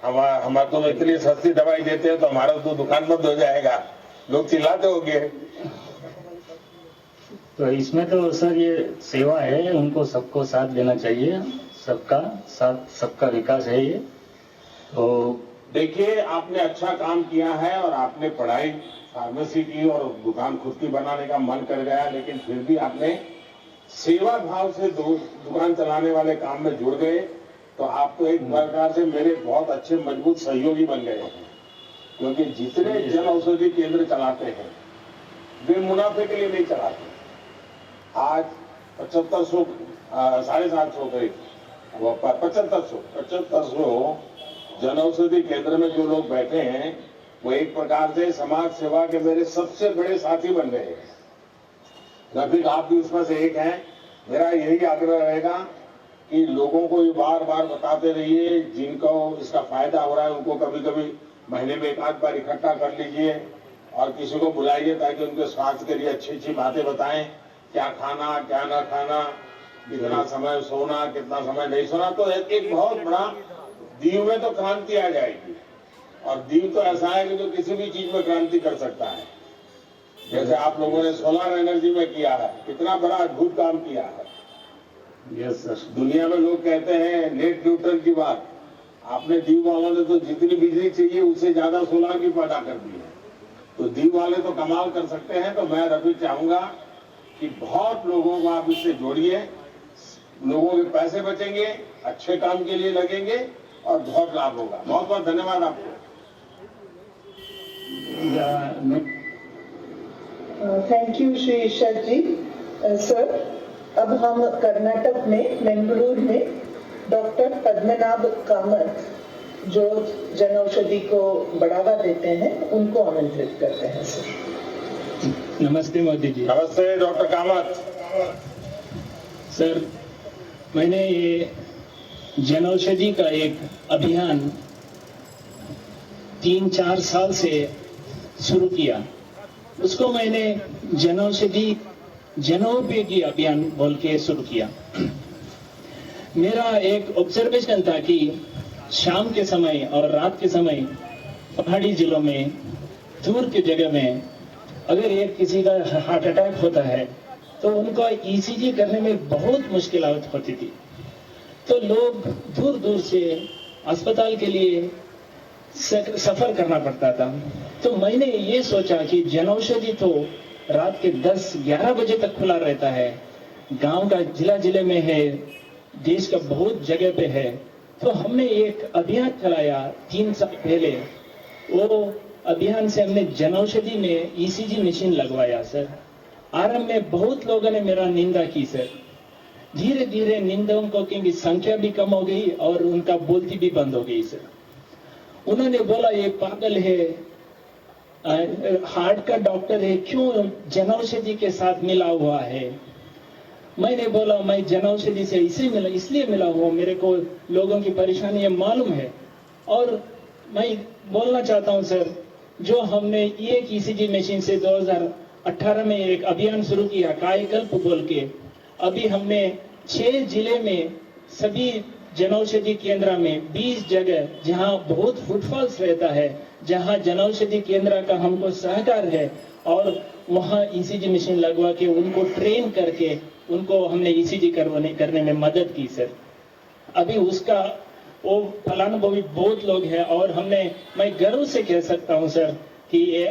हम तो इतनी सस्ती दवाई देते हैं तो हमारा तो दुकान बंद हो जाएगा, लोग चिल्लाते होंगे। तो इसमें तो सर ये सेवा है, उनको सबको साथ देना चाहिए, सबका साथ सबका विकास है ये। तो देखिए, आपने अच्छा काम किया है और आपने पढ़ाई फार्मेसी की और दुकान खुद की बनाने का मन कर गया, लेकिन फिर भी आपने सेवा भाव से दुकान चलाने वाले काम में जुड़ गए। तो आप तो एक प्रकार से मेरे बहुत अच्छे मजबूत सहयोगी बन गए हैं, क्योंकि जितने जन औषधि केंद्र चलाते हैं वे मुनाफे के लिए नहीं चलाते। आज 7500 750 करीब 7500 जन औषधि केंद्र में जो लोग बैठे हैं वो एक प्रकार से समाज सेवा के मेरे सबसे बड़े साथी बन गए हैं। रफीक, आप भी उसमें से एक हैं। मेरा यही आग्रह रहेगा कि लोगों को ये बार बार बताते रहिए, जिनको इसका फायदा हो रहा है उनको कभी कभी महीने में 1-8 बार इकट्ठा कर लीजिए और किसी को बुलाइए ताकि उनके स्वास्थ्य के लिए अच्छी अच्छी बातें बताएं, क्या खाना क्या ना खाना, कितना समय सोना, कितना समय नहीं सोना। तो एक बहुत बड़ा दीव में तो क्रांति आ जाएगी। और दीव तो ऐसा है कि जो किसी भी चीज में क्रांति कर सकता है, जैसे आप लोगों ने सोलर एनर्जी में किया है, कितना बड़ा अद्भुत काम किया है। Yes sir. दुनिया में लोग कहते हैं नेट न्यूट्रल की बात, आपने दीव वालों ने तो जितनी बिजली चाहिए उससे ज्यादा सोलर की पैदा कर दी है, तो दीव वाले तो कमाल कर सकते हैं। तो मैं रवि चाहूंगा कि बहुत लोगों को आप इससे जोड़िए, लोगों के पैसे बचेंगे, अच्छे काम के लिए लगेंगे और बहुत लाभ होगा। बहुत बहुत धन्यवाद आपको। Thank you Shri Ishwar ji. Sir, अब हम कर्नाटक में मंगलूर में डॉक्टर पद्मनाभ कामत जो जन औषधि को बढ़ावा देते हैं उनको आमंत्रित करते हैं। सर नमस्ते मोदी जी। नमस्ते डॉक्टर कामत। सर, मैंने ये जन औषधि का एक अभियान 3-4 साल से शुरू किया। उसको मैंने जन औषधि जनोपयोगी अभियान बोल के शुरू किया। मेरा एक ऑब्जर्वेशन था कि शाम के समय और रात के समय पहाड़ी जिलों में, दूर की जगह में अगर एक किसी का हार्ट अटैक होता है तो उनको ईसीजी करने में बहुत मुश्किल होती थी। तो लोग दूर दूर से अस्पताल के लिए सफर करना पड़ता था। तो मैंने ये सोचा कि जनऔषधि तो रात के 10-11 बजे तक खुला रहता है, गांव का जिले में है, देश का बहुत जगह पे है। तो हमने एक अभियान चलाया 3 साल पहले। वो अभियान से हमने जनऔषधि में ईसीजी मशीन लगवाया। सर, आरंभ में बहुत लोगों ने मेरा निंदा की सर। धीरे धीरे निंदकों की संख्या भी कम हो गई और उनका बोलती भी बंद हो गई सर। उन्होंने बोला ये पागल है, हार्ट का डॉक्टर है, क्यों जनऔषधि के साथ मिला हुआ है। मैंने बोला मैं जनऔषधि से इसलिए मिला हुआ, मेरे को लोगों की परेशानी मालूम है। और मैं बोलना चाहता हूं सर, जो हमने एक ईसीजी मशीन से 2018 में एक अभियान शुरू किया कायाकल्प बोल के, अभी हमने 6 जिले में सभी जनऔषधि केंद्र में 20 जगह जहां बहुत फुटफॉल्स रहता है, जहां जनऔषधि केंद्र का हमको सहकार है, और वहां ईसीजी मशीन लगवा के उनको ट्रेन करके उनको हमने ईसीजी करने में मदद की सर। अभी उसका वो फलानुभवी बहुत लोग हैं और मैं गर्व से कह सकता हूं सर कि ये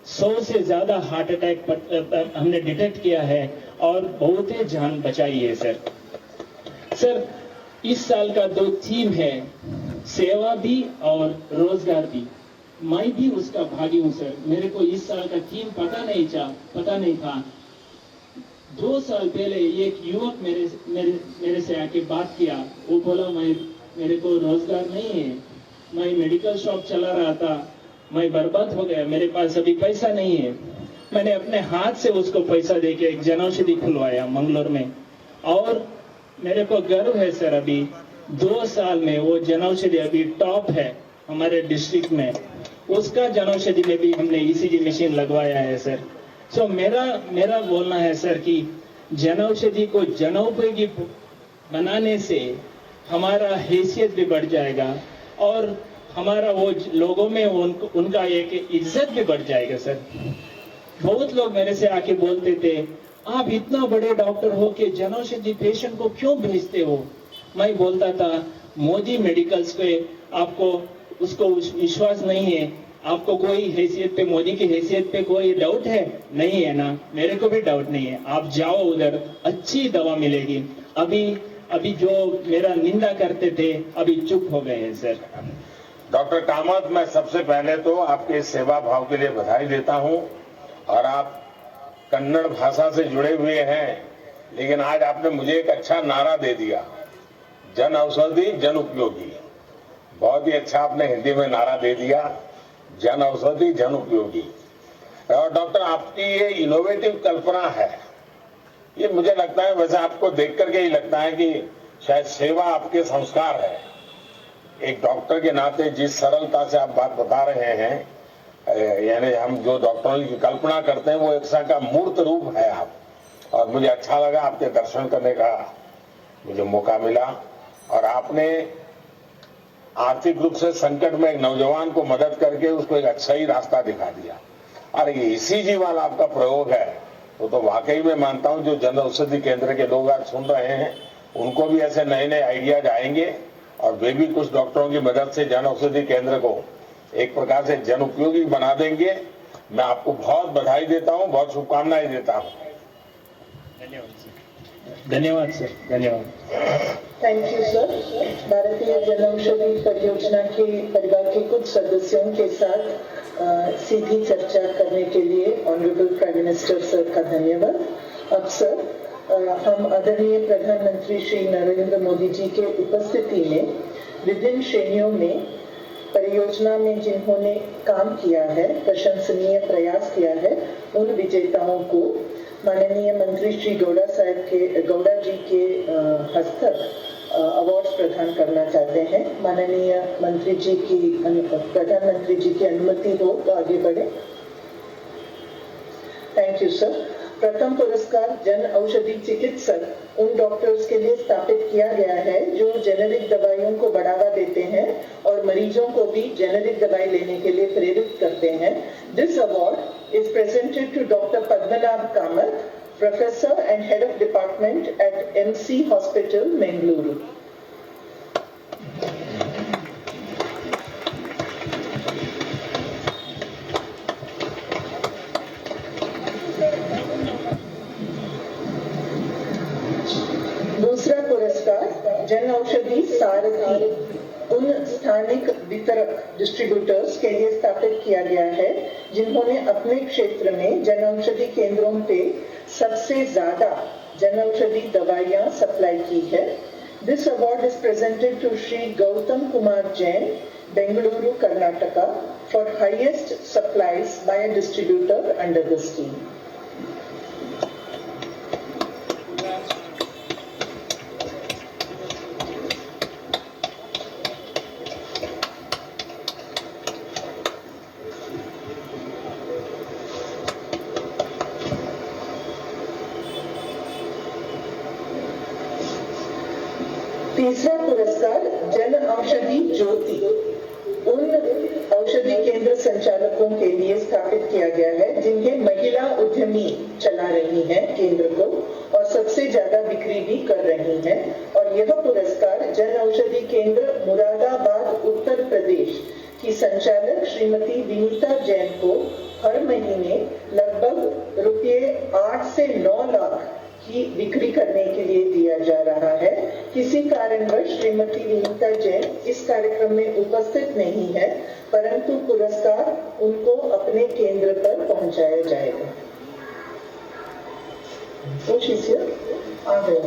100 से ज्यादा हार्ट अटैक हमने डिटेक्ट किया है और बहुत ही जान बचाई है सर। सर, इस साल का 2 थीम है, सेवा भी और रोजगार भी। मैं भी उसका भागी हूं सर। मेरे को इस साल का थीम पता नहीं था। 2 साल पहले एक युवक मेरे से आके बात किया। वो बोला मेरे को रोजगार नहीं है, मैं मेडिकल शॉप चला रहा था, मैं बर्बाद हो गया, मेरे पास अभी पैसा नहीं है। मैंने अपने हाथ से उसको पैसा देके एक जनऔषधि खुलवाया मंगलोर में, और मेरे को गर्व है सर अभी 2 साल में वो जनऔषधि अभी टॉप है हमारे डिस्ट्रिक्ट में। उसका जनऔषधि में भी हमने ईसीजी मशीन लगवाया है सर। सो मेरा बोलना है सर कि जनऔषधि को जनोपयोगी बनाने से हमारा हैसियत भी बढ़ जाएगा और हमारा वो लोगों में उनका एक इज्जत भी बढ़ जाएगा सर। बहुत लोग मेरे से आके बोलते थे, आप इतना बड़े डॉक्टर हो के जनऔषधि पेशेंट को क्यों भेजते हो। मैं बोलता था, मोदी मेडिकल्स पे आपको उसको विश्वास नहीं है, आपको कोई हैसियत पे, मोदी की हैसियत पे कोई डाउट है? नहीं है ना, मेरे को भी डाउट नहीं है। आप जाओ उधर, अच्छी दवा मिलेगी। अभी जो मेरा निंदा करते थे अभी चुप हो गए हैं सर। डॉक्टर कामत, मैं सबसे पहले तो आपके सेवा भाव के लिए बधाई देता हूं। और आप कन्नड़ भाषा से जुड़े हुए हैं, लेकिन आज आपने मुझे एक अच्छा नारा दे दिया, जन औषधि जन उपयोगी। बहुत ही अच्छा आपने हिंदी में नारा दे दिया, जन औषधि जन उपयोगी। और डॉक्टर, आपकी ये इनोवेटिव कल्पना है, ये मुझे लगता है, वैसे आपको देख करके ही लगता है कि शायद सेवा आपके संस्कार है। एक डॉक्टर के नाते जिस सरलता से आप बात बता रहे हैं, यानी हम जो डॉक्टरों की कल्पना करते हैं वो एक सा का मूर्त रूप है आप। और मुझे अच्छा लगा, आपके दर्शन करने का मुझे मौका मिला। और आपने आर्थिक रूप से संकट में एक नौजवान को मदद करके उसको एक अच्छा ही रास्ता दिखा दिया। और ये ईसीजी वाला आपका प्रयोग है, तो वाकई में मानता हूं जो जन औषधि केंद्र के लोग आज सुन रहे हैं उनको भी ऐसे नए नए आइडियाज आएंगे और वे भी कुछ डॉक्टरों की मदद से जन औषधि केंद्र को एक प्रकार से जन उपयोगी बना देंगे। मैं आपको बहुत बधाई देता हूं, बहुत शुभकामनाएं देता हूं। धन्यवाद सर, धन्यवाद। Thank you sir. भारतीय जन औषधि परियोजना के परिवार के कुछ सदस्यों के साथ सीधी चर्चा करने के लिए ऑनरेबल प्राइम मिनिस्टर सर का धन्यवाद। अब सर हम आदरणीय प्रधानमंत्री श्री नरेंद्र मोदी जी के उपस्थिति में विभिन्न श्रेणियों में परियोजना में जिन्होंने काम किया है, प्रशंसनीय प्रयास किया है, उन विजेताओं को माननीय मंत्री श्री गौड़ा जी के हस्तक अवार्ड्स प्रदान करना चाहते हैं। माननीय मंत्री जी की प्रधानमंत्री जी की अनुमति हो तो आगे बढ़े। Thank you sir. प्रथम पुरस्कार जन औषधि चिकित्सक उन डॉक्टर्स के लिए स्थापित किया गया है जो जेनेरिक दवाइयों को बढ़ावा देते हैं और मरीजों को भी जेनेरिक दवाई लेने के लिए प्रेरित करते हैं। This award is presented to doctor Padmanabh Kamath, professor and head of department at MC hospital, Bengaluru. दूसरा पुरस्कार जन औषधि सारथी उन स्थानिक वितरक डिस्ट्रीब्यूटर्स के लिए स्थापित किया गया है जिन्होंने अपने क्षेत्र में जन औषधि केंद्रों पे सबसे ज्यादा जन औषधि दवाइयां सप्लाई की है। This award is presented to Shri Gautam Kumar Jain, Bengaluru, Karnataka, for highest supplies by a distributor under the scheme. तीसरा पुरस्कार जन औषधि ज्योति उन औषधि केंद्र संचालकों के लिए स्थापित किया गया है जिन्हें महिला उद्यमी चला रही हैं केंद्र को और सबसे ज्यादा बिक्री भी कर रही हैं। और यह पुरस्कार जन औषधि केंद्र मुरादाबाद, उत्तर प्रदेश की संचालक श्रीमती विनीता जैन को हर महीने लगभग ₹8 से 9 लाख की बिक्री करने के लिए दिया जा रहा है। किसी कारणवश श्रीमती विनीता जैन इस कार्यक्रम में उपस्थित नहीं है, परंतु पुरस्कार उनको अपने केंद्र पर पहुंचाया जाएगा। वो शिष्य आ गए।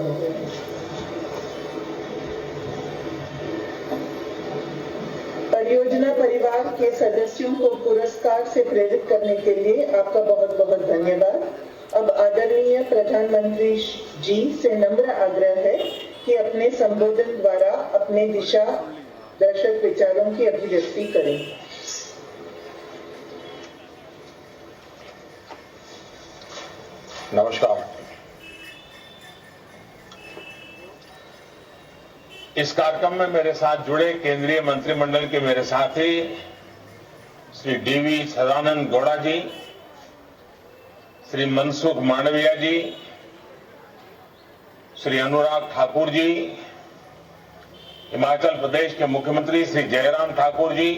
परियोजना परिवार के सदस्यों को पुरस्कार से प्रेरित करने के लिए आपका बहुत बहुत धन्यवाद। अब आदरणीय प्रधानमंत्री जी से नम्र आग्रह है कि अपने संबोधन द्वारा अपने दिशा दर्शक विचारों की अभिव्यक्ति करें। नमस्कार। इस कार्यक्रम में मेरे साथ जुड़े केंद्रीय मंत्रिमंडल के मेरे साथी श्री DV सदानंद गौड़ा जी, श्री मनसुख मांडविया जी, श्री अनुराग ठाकुर जी, हिमाचल प्रदेश के मुख्यमंत्री श्री जयराम ठाकुर जी,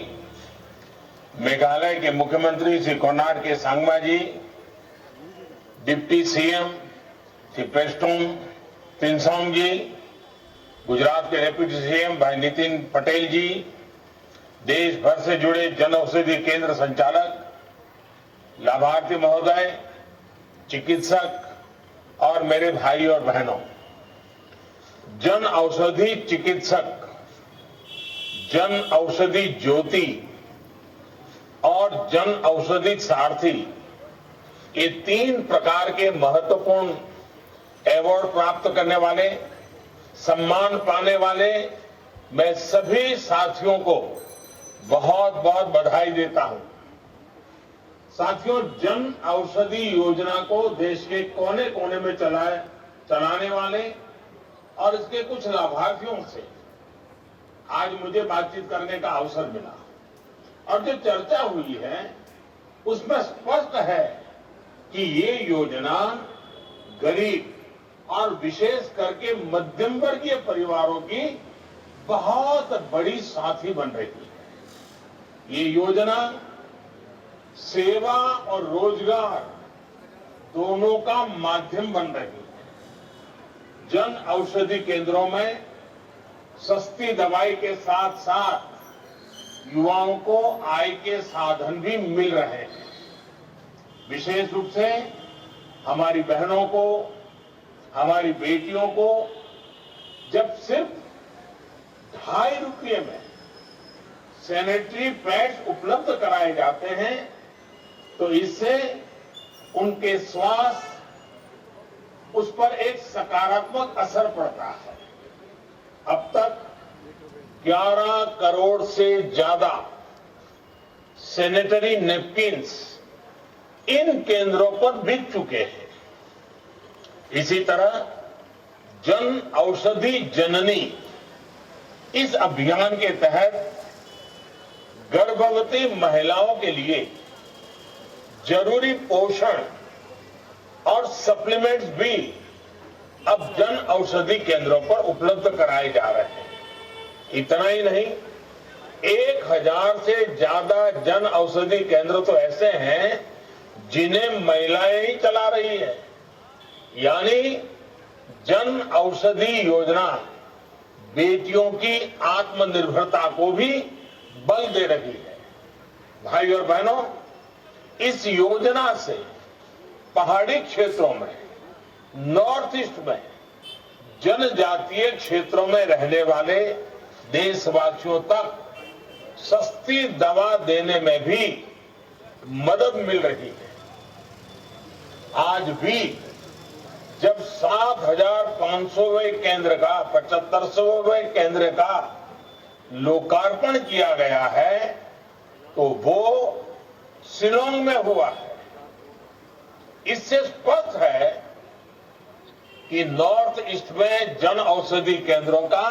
मेघालय के मुख्यमंत्री श्री कोनार्ड के सांगमा जी, डिप्टी CM श्री प्रेस्टोम तिनसोंग जी, गुजरात के डिप्टी CM भाई नितिन पटेल जी, देश भर से जुड़े जन औषधि केंद्र संचालक, लाभार्थी महोदय, चिकित्सक और मेरे भाई और बहनों, जन औषधि चिकित्सक, जन औषधि ज्योति और जन औषधि सारथी, ये 3 प्रकार के महत्वपूर्ण अवार्ड प्राप्त करने वाले, सम्मान पाने वाले मैं सभी साथियों को बहुत बहुत बधाई देता हूं। साथियों, जन औषधि योजना को देश के कोने कोने में चलाने वाले और इसके कुछ लाभार्थियों से आज मुझे बातचीत करने का अवसर मिला और जो चर्चा हुई है उसमें स्पष्ट है कि ये योजना गरीब और विशेष करके मध्यम वर्गीय परिवारों की बहुत बड़ी साथी बन रही है। ये योजना सेवा और रोजगार दोनों का माध्यम बन रही है। जन औषधि केंद्रों में सस्ती दवाई के साथ साथ युवाओं को आय के साधन भी मिल रहे हैं। विशेष रूप से हमारी बहनों को, हमारी बेटियों को जब सिर्फ ₹2.5 में सैनिटरी पैड्स उपलब्ध कराए जाते हैं तो इससे उनके स्वास्थ्य उस पर एक सकारात्मक असर पड़ता है। अब तक 11 करोड़ से ज्यादा सैनिटरी नैपकिन्स इन केंद्रों पर बिक चुके हैं। इसी तरह जन औषधि जननी इस अभियान के तहत गर्भवती महिलाओं के लिए जरूरी पोषण और सप्लीमेंट्स भी अब जन औषधि केंद्रों पर उपलब्ध कराए जा रहे हैं। इतना ही नहीं, 1000 से ज्यादा जन औषधि केंद्र तो ऐसे हैं जिन्हें महिलाएं ही चला रही है। यानी जन औषधि योजना बेटियों की आत्मनिर्भरता को भी बल दे रही है। भाई और बहनों, इस योजना से पहाड़ी क्षेत्रों में, नॉर्थ ईस्ट में, जनजातीय क्षेत्रों में रहने वाले देशवासियों तक सस्ती दवा देने में भी मदद मिल रही है। आज भी जब 7,500वें केंद्र का 75वें केंद्र का लोकार्पण किया गया है तो वो शिलोंग में हुआ है। इससे स्पष्ट है कि नॉर्थ ईस्ट में जन औषधि केंद्रों का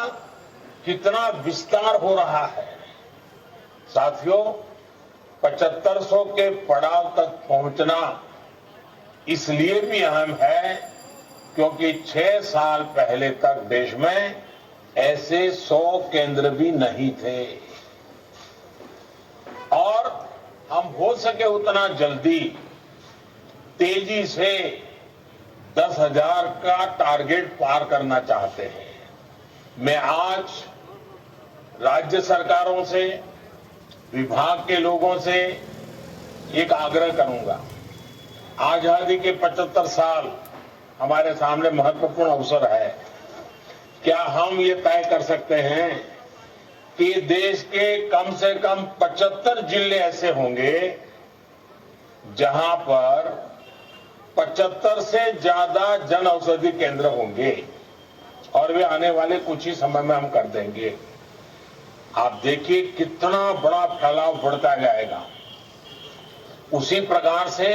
कितना विस्तार हो रहा है। साथियों, 7500 के पड़ाव तक पहुंचना इसलिए भी अहम है क्योंकि 6 साल पहले तक देश में ऐसे 100 केंद्र भी नहीं थे और हम हो सके उतना जल्दी तेजी से 10,000 का टारगेट पार करना चाहते हैं। मैं आज राज्य सरकारों से, विभाग के लोगों से एक आग्रह करूंगा। आजादी के 75 साल हमारे सामने महत्वपूर्ण अवसर है। क्या हम ये तय कर सकते हैं कि देश के कम से कम 75 जिले ऐसे होंगे जहां पर 75 से ज्यादा जन औषधि केंद्र होंगे और वे आने वाले कुछ ही समय में हम कर देंगे। आप देखिए कितना बड़ा फैलाव बढ़ता जाएगा। उसी प्रकार से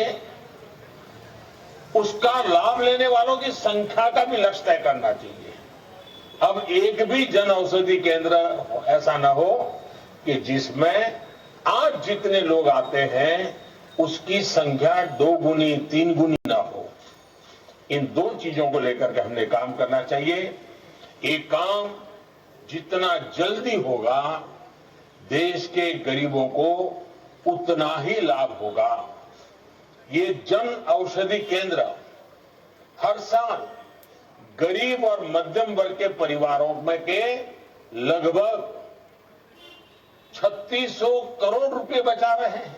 उसका लाभ लेने वालों की संख्या का भी लक्ष्य तय करना चाहिए। अब एक भी जन औषधि केंद्र ऐसा न हो कि जिसमें आज जितने लोग आते हैं उसकी संख्या 2 गुनी 3 गुनी ना हो। इन 2 चीजों को लेकर के हमने काम करना चाहिए। एक काम जितना जल्दी होगा देश के गरीबों को उतना ही लाभ होगा। ये जन औषधि केंद्र हर साल गरीब और मध्यम वर्ग के परिवारों में के लगभग 3600 करोड़ रुपए बचा रहे हैं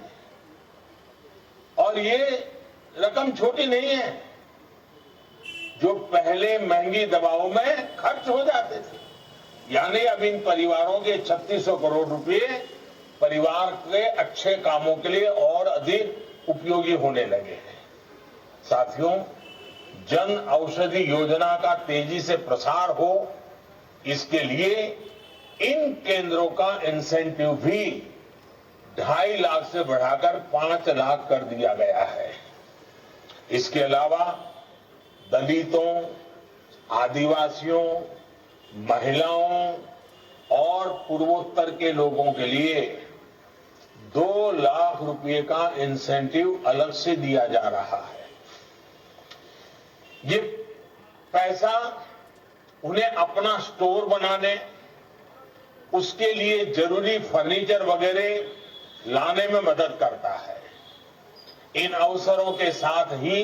और ये रकम छोटी नहीं है जो पहले महंगी दवाओं में खर्च हो जाते थे। यानी अब इन परिवारों के 3600 करोड़ रुपए परिवार के अच्छे कामों के लिए और अधिक उपयोगी होने लगे हैं। साथियों, जन औषधि योजना का तेजी से प्रसार हो, इसके लिए इन केंद्रों का इंसेंटिव भी 2.5 लाख से बढ़ाकर 5 लाख कर दिया गया है। इसके अलावा दलितों, आदिवासियों, महिलाओं और पूर्वोत्तर के लोगों के लिए 2 लाख रुपए का इंसेंटिव अलग से दिया जा रहा है। ये पैसा उन्हें अपना स्टोर बनाने, उसके लिए जरूरी फर्नीचर वगैरह लाने में मदद करता है। इन अवसरों के साथ ही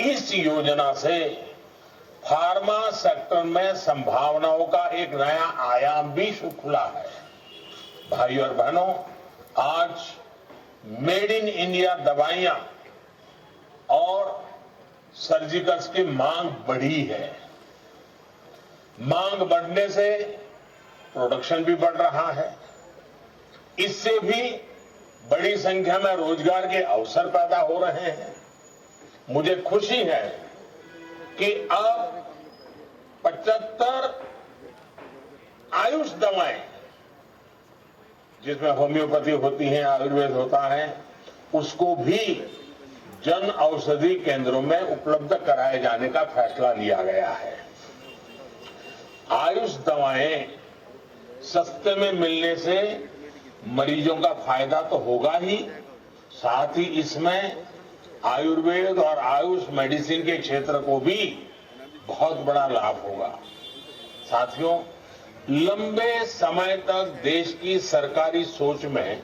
इस योजना से फार्मा सेक्टर में संभावनाओं का एक नया आयाम भी खुला है। भाई और बहनों, आज मेड इन इंडिया दवाइयां और सर्जिकल्स की मांग बढ़ी है। मांग बढ़ने से प्रोडक्शन भी बढ़ रहा है। इससे भी बड़ी संख्या में रोजगार के अवसर पैदा हो रहे हैं। मुझे खुशी है कि अब 75 आयुष दवाएं, जिसमें होम्योपैथी होती है, आयुर्वेद होता है, उसको भी जन औषधि केंद्रों में उपलब्ध कराए जाने का फैसला लिया गया है। आयुष दवाएं सस्ते में मिलने से मरीजों का फायदा तो होगा ही, साथ ही इसमें आयुर्वेद और आयुष मेडिसिन के क्षेत्र को भी बहुत बड़ा लाभ होगा। साथियों, लंबे समय तक देश की सरकारी सोच में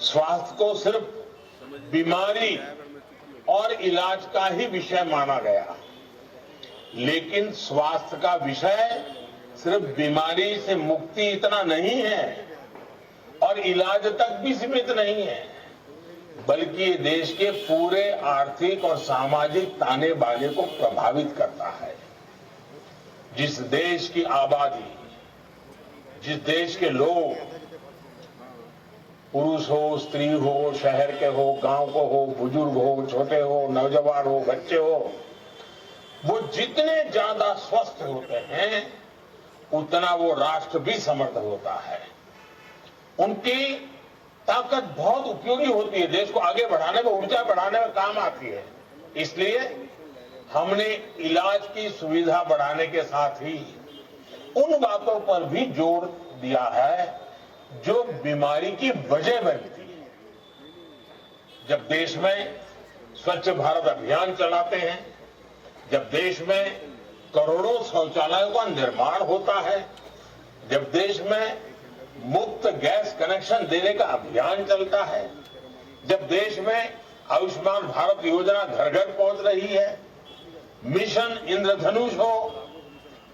स्वास्थ्य को सिर्फ बीमारी और इलाज का ही विषय माना गया, लेकिन स्वास्थ्य का विषय सिर्फ बीमारी से मुक्ति इतना नहीं है और इलाज तक भी सीमित नहीं है, बल्कि ये देश के पूरे आर्थिक और सामाजिक ताने बाने को प्रभावित करता है। जिस देश की आबादी, जिस देश के लोग, पुरुष हो, स्त्री हो, शहर के हो, गांव को हो, बुजुर्ग हो, छोटे हो, नौजवान हो, बच्चे हो, वो जितने ज्यादा स्वस्थ होते हैं उतना वो राष्ट्र भी समर्थ होता है। उनकी ताकत बहुत उपयोगी होती है, देश को आगे बढ़ाने में, ऊर्जा बढ़ाने में काम आती है। इसलिए हमने इलाज की सुविधा बढ़ाने के साथ ही उन बातों पर भी जोर दिया है जो बीमारी की वजह बनती है। जब देश में स्वच्छ भारत अभियान चलाते हैं, जब देश में करोड़ों शौचालयों का निर्माण होता है, जब देश में मुफ्त गैस कनेक्शन देने का अभियान चलता है, जब देश में आयुष्मान भारत योजना घर घर पहुंच रही है, मिशन इंद्रधनुष हो,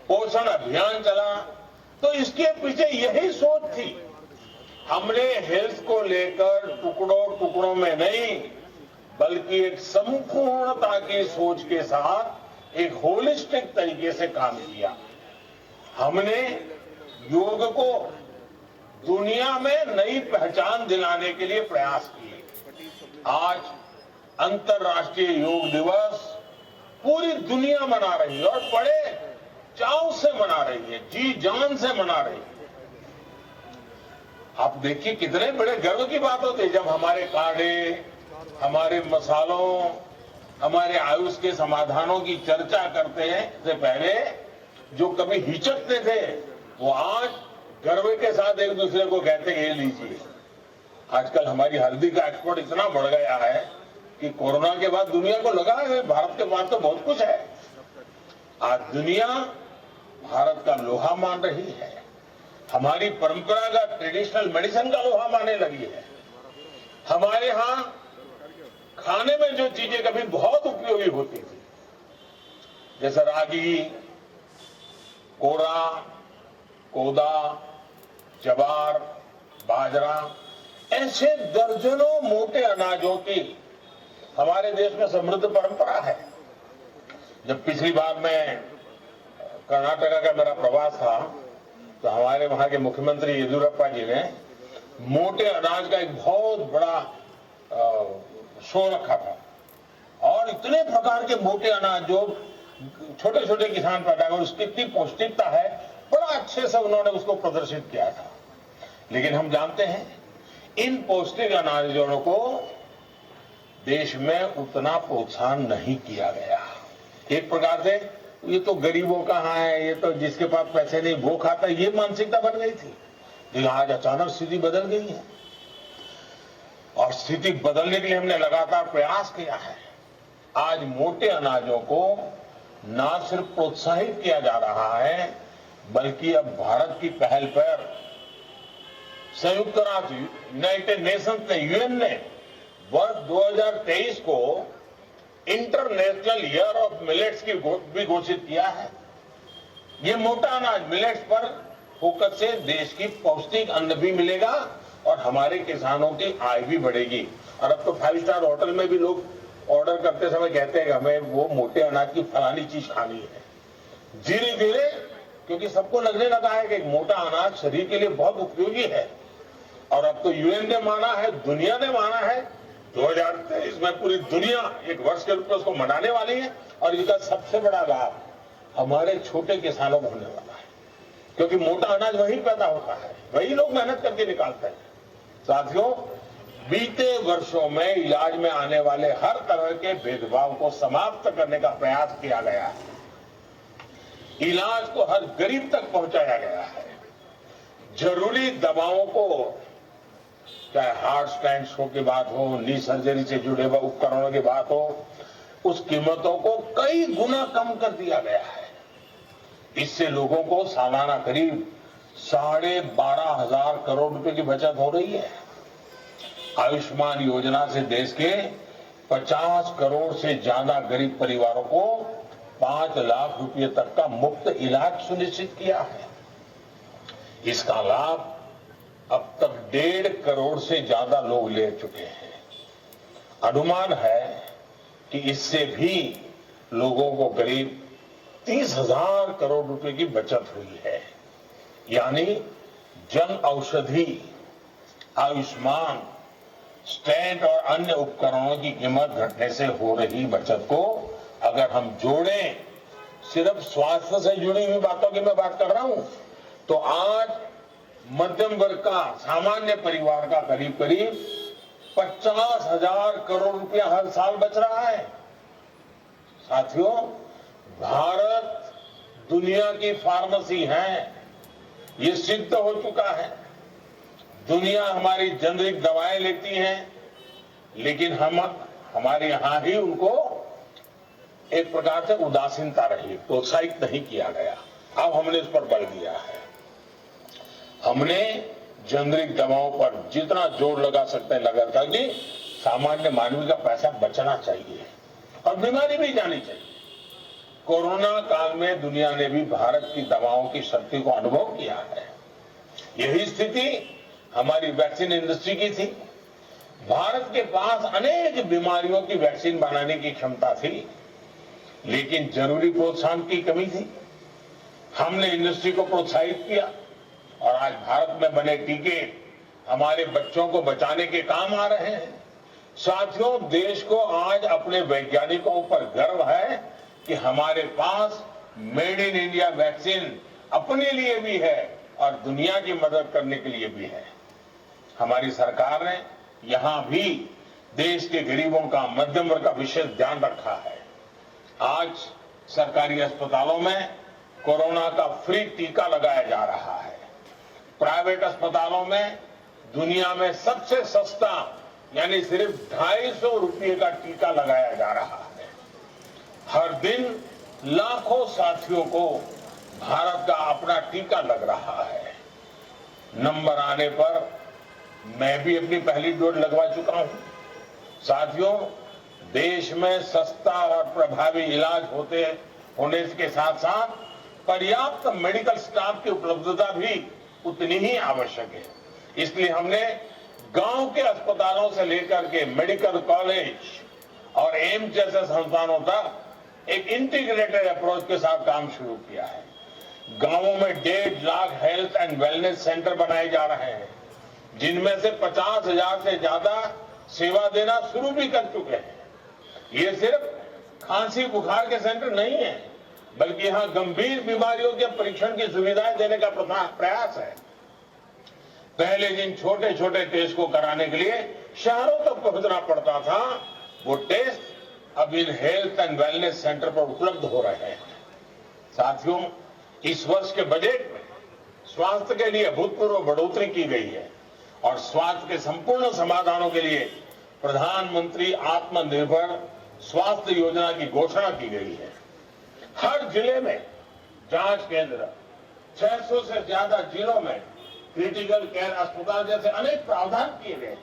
पोषण अभियान चला, तो इसके पीछे यही सोच थी। हमने हेल्थ को लेकर टुकड़ों टुकड़ों में नहीं, बल्कि एक संपूर्णता की सोच के साथ एक होलिस्टिक तरीके से काम किया। हमने योग को दुनिया में नई पहचान दिलाने के लिए प्रयास किए। आज अंतर्राष्ट्रीय योग दिवस पूरी दुनिया मना रही है और बड़े चाव से मना रही है, जी जान से मना रही है। आप देखिए कितने बड़े गर्व की बात होती है जब हमारे काढ़े, हमारे मसालों, हमारे आयुष के समाधानों की चर्चा करते हैं। इससे पहले जो कभी हिचकते थे वो आज गर्व के साथ एक दूसरे को कहते हैं ये लीजिए। आजकल हमारी हल्दी का एक्सपोर्ट इतना बढ़ गया है कि कोरोना के बाद दुनिया को लगा है भारत के पास तो बहुत कुछ है। आज दुनिया भारत का लोहा मान रही है, हमारी परंपरागत ट्रेडिशनल मेडिसिन का लोहा मानने लगी है। हमारे यहाँ खाने में जो चीजें कभी बहुत उपयोगी होती थी, जैसे रागी, कोरा, कोदा, जवार, बाजरा, ऐसे दर्जनों मोटे अनाजों की हमारे देश में समृद्ध परंपरा है। जब पिछली बार मैं कर्नाटका का मेरा प्रवास था तो हमारे वहां के मुख्यमंत्री येदियुरप्पा जी ने मोटे अनाज का एक बहुत बड़ा शो रखा था और इतने प्रकार के मोटे अनाज जो छोटे छोटे किसान पैदा कर, उसकी इतनी पौष्टिकता है, बड़ा अच्छे से उन्होंने उसको प्रदर्शित किया था। लेकिन हम जानते हैं इन पौष्टिक अनाजों को देश में उतना प्रोत्साहन नहीं किया गया। एक प्रकार से ये तो गरीबों का है, ये तो जिसके पास पैसे नहीं वो खाता, ये मानसिकता बन गई थी। लेकिन आज अचानक स्थिति बदल गई है और स्थिति बदलने के लिए हमने लगातार प्रयास किया है। आज मोटे अनाजों को ना सिर्फ प्रोत्साहित किया जा रहा है बल्कि अब भारत की पहल पर संयुक्त राष्ट्र, यूनाइटेड नेशंस ने, यूएन ने वर्ष 2023 को इंटरनेशनल ईयर ऑफ मिलेट्स की भी घोषित किया है। ये मोटा अनाज मिलेट्स पर फोकस से देश की पौष्टिक अन्न भी मिलेगा और हमारे किसानों की आय भी बढ़ेगी। और अब तो 5 स्टार होटल में भी लोग ऑर्डर करते समय कहते हैं कि हमें वो मोटे अनाज की फलानी चीज खानी है। धीरे धीरे, क्योंकि सबको लगने लगा है कि मोटा अनाज शरीर के लिए बहुत उपयोगी है, और अब तो यूएन ने माना है, दुनिया ने माना है, 2023 में पूरी दुनिया एक वर्ष के रूप में उसको मनाने वाली है। और इसका सबसे बड़ा लाभ हमारे छोटे किसानों को होने वाला है, क्योंकि मोटा अनाज वही पैदा होता है, वही लोग मेहनत करके निकालते हैं। साथियों, बीते वर्षों में इलाज में आने वाले हर तरह के भेदभाव को समाप्त करने का प्रयास किया गया है। इलाज को हर गरीब तक पहुंचाया गया है। जरूरी दवाओं को, चाहे हार्ट स्टेंट्स की बात हो, नी सर्जरी से जुड़े हुए उपकरणों की बात हो, उस कीमतों को कई गुना कम कर दिया गया है। इससे लोगों को सालाना करीब 12,500 करोड़ रुपए की बचत हो रही है। आयुष्मान योजना से देश के 50 करोड़ से ज्यादा गरीब परिवारों को 5 लाख रुपए तक का मुफ्त इलाज सुनिश्चित किया है। इसका लाभ अब तक 1.5 करोड़ से ज्यादा लोग ले चुके हैं। अनुमान है कि इससे भी लोगों को करीब 30,000 करोड़ रुपए की बचत हुई है। यानी जन औषधि, आयुष्मान, स्टेंट और अन्य उपकरणों की कीमत घटने से हो रही बचत को अगर हम जोड़ें, सिर्फ स्वास्थ्य से जुड़ी हुई बातों की मैं बात कर रहा हूं, तो आज मध्यम वर्ग का, सामान्य परिवार का करीब करीब 50,000 करोड़ रुपया हर साल बच रहा है। साथियों, भारत दुनिया की फार्मेसी है, ये सिद्ध हो चुका है। दुनिया हमारी जेनरिक दवाएं लेती है, लेकिन हमारे यहां ही उनको एक प्रकार से उदासीनता रही, प्रोत्साहित नहीं किया गया। अब हमने इस पर बल दिया है। हमने जेनरिक दवाओं पर जितना जोर लगा सकते हैं लगा, ताकि सामान्य मानवी का पैसा बचना चाहिए और बीमारी भी जानी चाहिए। कोरोना काल में दुनिया ने भी भारत की दवाओं की शक्ति को अनुभव किया है। यही स्थिति हमारी वैक्सीन इंडस्ट्री की थी। भारत के पास अनेक बीमारियों की वैक्सीन बनाने की क्षमता थी, लेकिन जरूरी प्रोत्साहन की कमी थी। हमने इंडस्ट्री को प्रोत्साहित किया और आज भारत में बने टीके हमारे बच्चों को बचाने के काम आ रहे हैं। साथियों, देश को आज अपने वैज्ञानिकों पर गर्व है कि हमारे पास मेड इन इंडिया वैक्सीन अपने लिए भी है और दुनिया की मदद करने के लिए भी है। हमारी सरकार ने यहां भी देश के गरीबों का, मध्यम वर्ग का विशेष ध्यान रखा है। आज सरकारी अस्पतालों में कोरोना का फ्री टीका लगाया जा रहा है। प्राइवेट अस्पतालों में दुनिया में सबसे सस्ता, यानी सिर्फ 250 रुपये का टीका लगाया जा रहा है। हर दिन लाखों साथियों को भारत का अपना टीका लग रहा है। नंबर आने पर मैं भी अपनी पहली डोज लगवा चुका हूं। साथियों, देश में सस्ता और प्रभावी इलाज होने के साथ साथ पर्याप्त मेडिकल स्टाफ की उपलब्धता भी उतनी ही आवश्यक है। इसलिए हमने गांव के अस्पतालों से लेकर के मेडिकल कॉलेज और एम्स जैसे संस्थानों तक एक इंटीग्रेटेड अप्रोच के साथ काम शुरू किया है। गांवों में 1.5 lakh health and wellness centre बनाए जा रहे हैं, जिनमें से 50,000 से ज्यादा सेवा देना शुरू भी कर चुके हैं। ये सिर्फ खांसी बुखार के सेंटर नहीं है, बल्कि यहां गंभीर बीमारियों के परीक्षण की सुविधाएं देने का प्रयास है। पहले जिन छोटे छोटे टेस्ट को कराने के लिए शहरों तक पहुंचना पड़ता था, वो टेस्ट अब in health and wellness centre पर उपलब्ध हो रहे हैं। साथियों, इस वर्ष के बजट में स्वास्थ्य के लिए अभूतपूर्व बढ़ोतरी की गई है और स्वास्थ्य के संपूर्ण समाधानों के लिए प्रधानमंत्री आत्मनिर्भर स्वास्थ्य योजना की घोषणा की गई है। हर जिले में जांच केंद्र, 600 से ज्यादा जिलों में क्रिटिकल केयर अस्पताल जैसे अनेक प्रावधान किए गए हैं।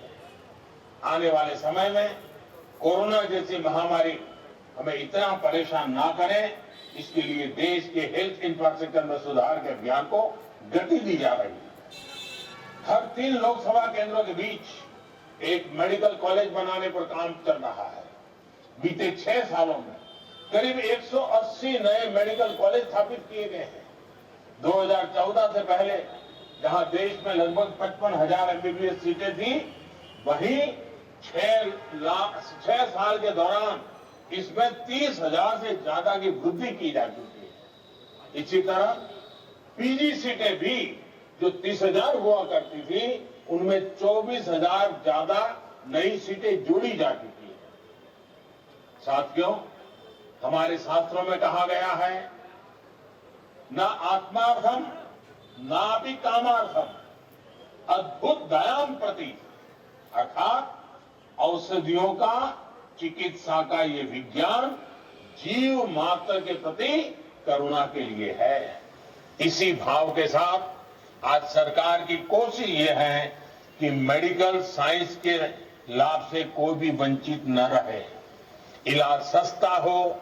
आने वाले समय में कोरोना जैसी महामारी हमें इतना परेशान ना करे, इसके लिए देश के हेल्थ इंफ्रास्ट्रक्चर में सुधार के अभियान को गति दी जा रही है। हर 3 लोकसभा केंद्रों के बीच एक मेडिकल कॉलेज बनाने पर काम चल रहा है। बीते 6 सालों में करीब 180 नए मेडिकल कॉलेज स्थापित किए गए हैं। 2014 से पहले जहां देश में लगभग 55,000 एमबीबीएस सीटें थी, वहीं 6 साल के दौरान इसमें 30,000 से ज्यादा की वृद्धि की जा चुकी है। इसी तरह पीजी सीटें भी जो 30,000 हुआ करती थी, उनमें 24,000 ज्यादा नई सीटें जोड़ी जा चुकी है। साथियों, हमारे शास्त्रों में कहा गया है, न आत्मार्थम नापि कामार्थम अद्भुत दयाम प्रति, अर्थात औषधियों का, चिकित्सा का ये विज्ञान जीव मात्र के प्रति करुणा के लिए है। इसी भाव के साथ आज सरकार की कोशिश ये है कि मेडिकल साइंस के लाभ से कोई भी वंचित न रहे। इलाज सस्ता हो,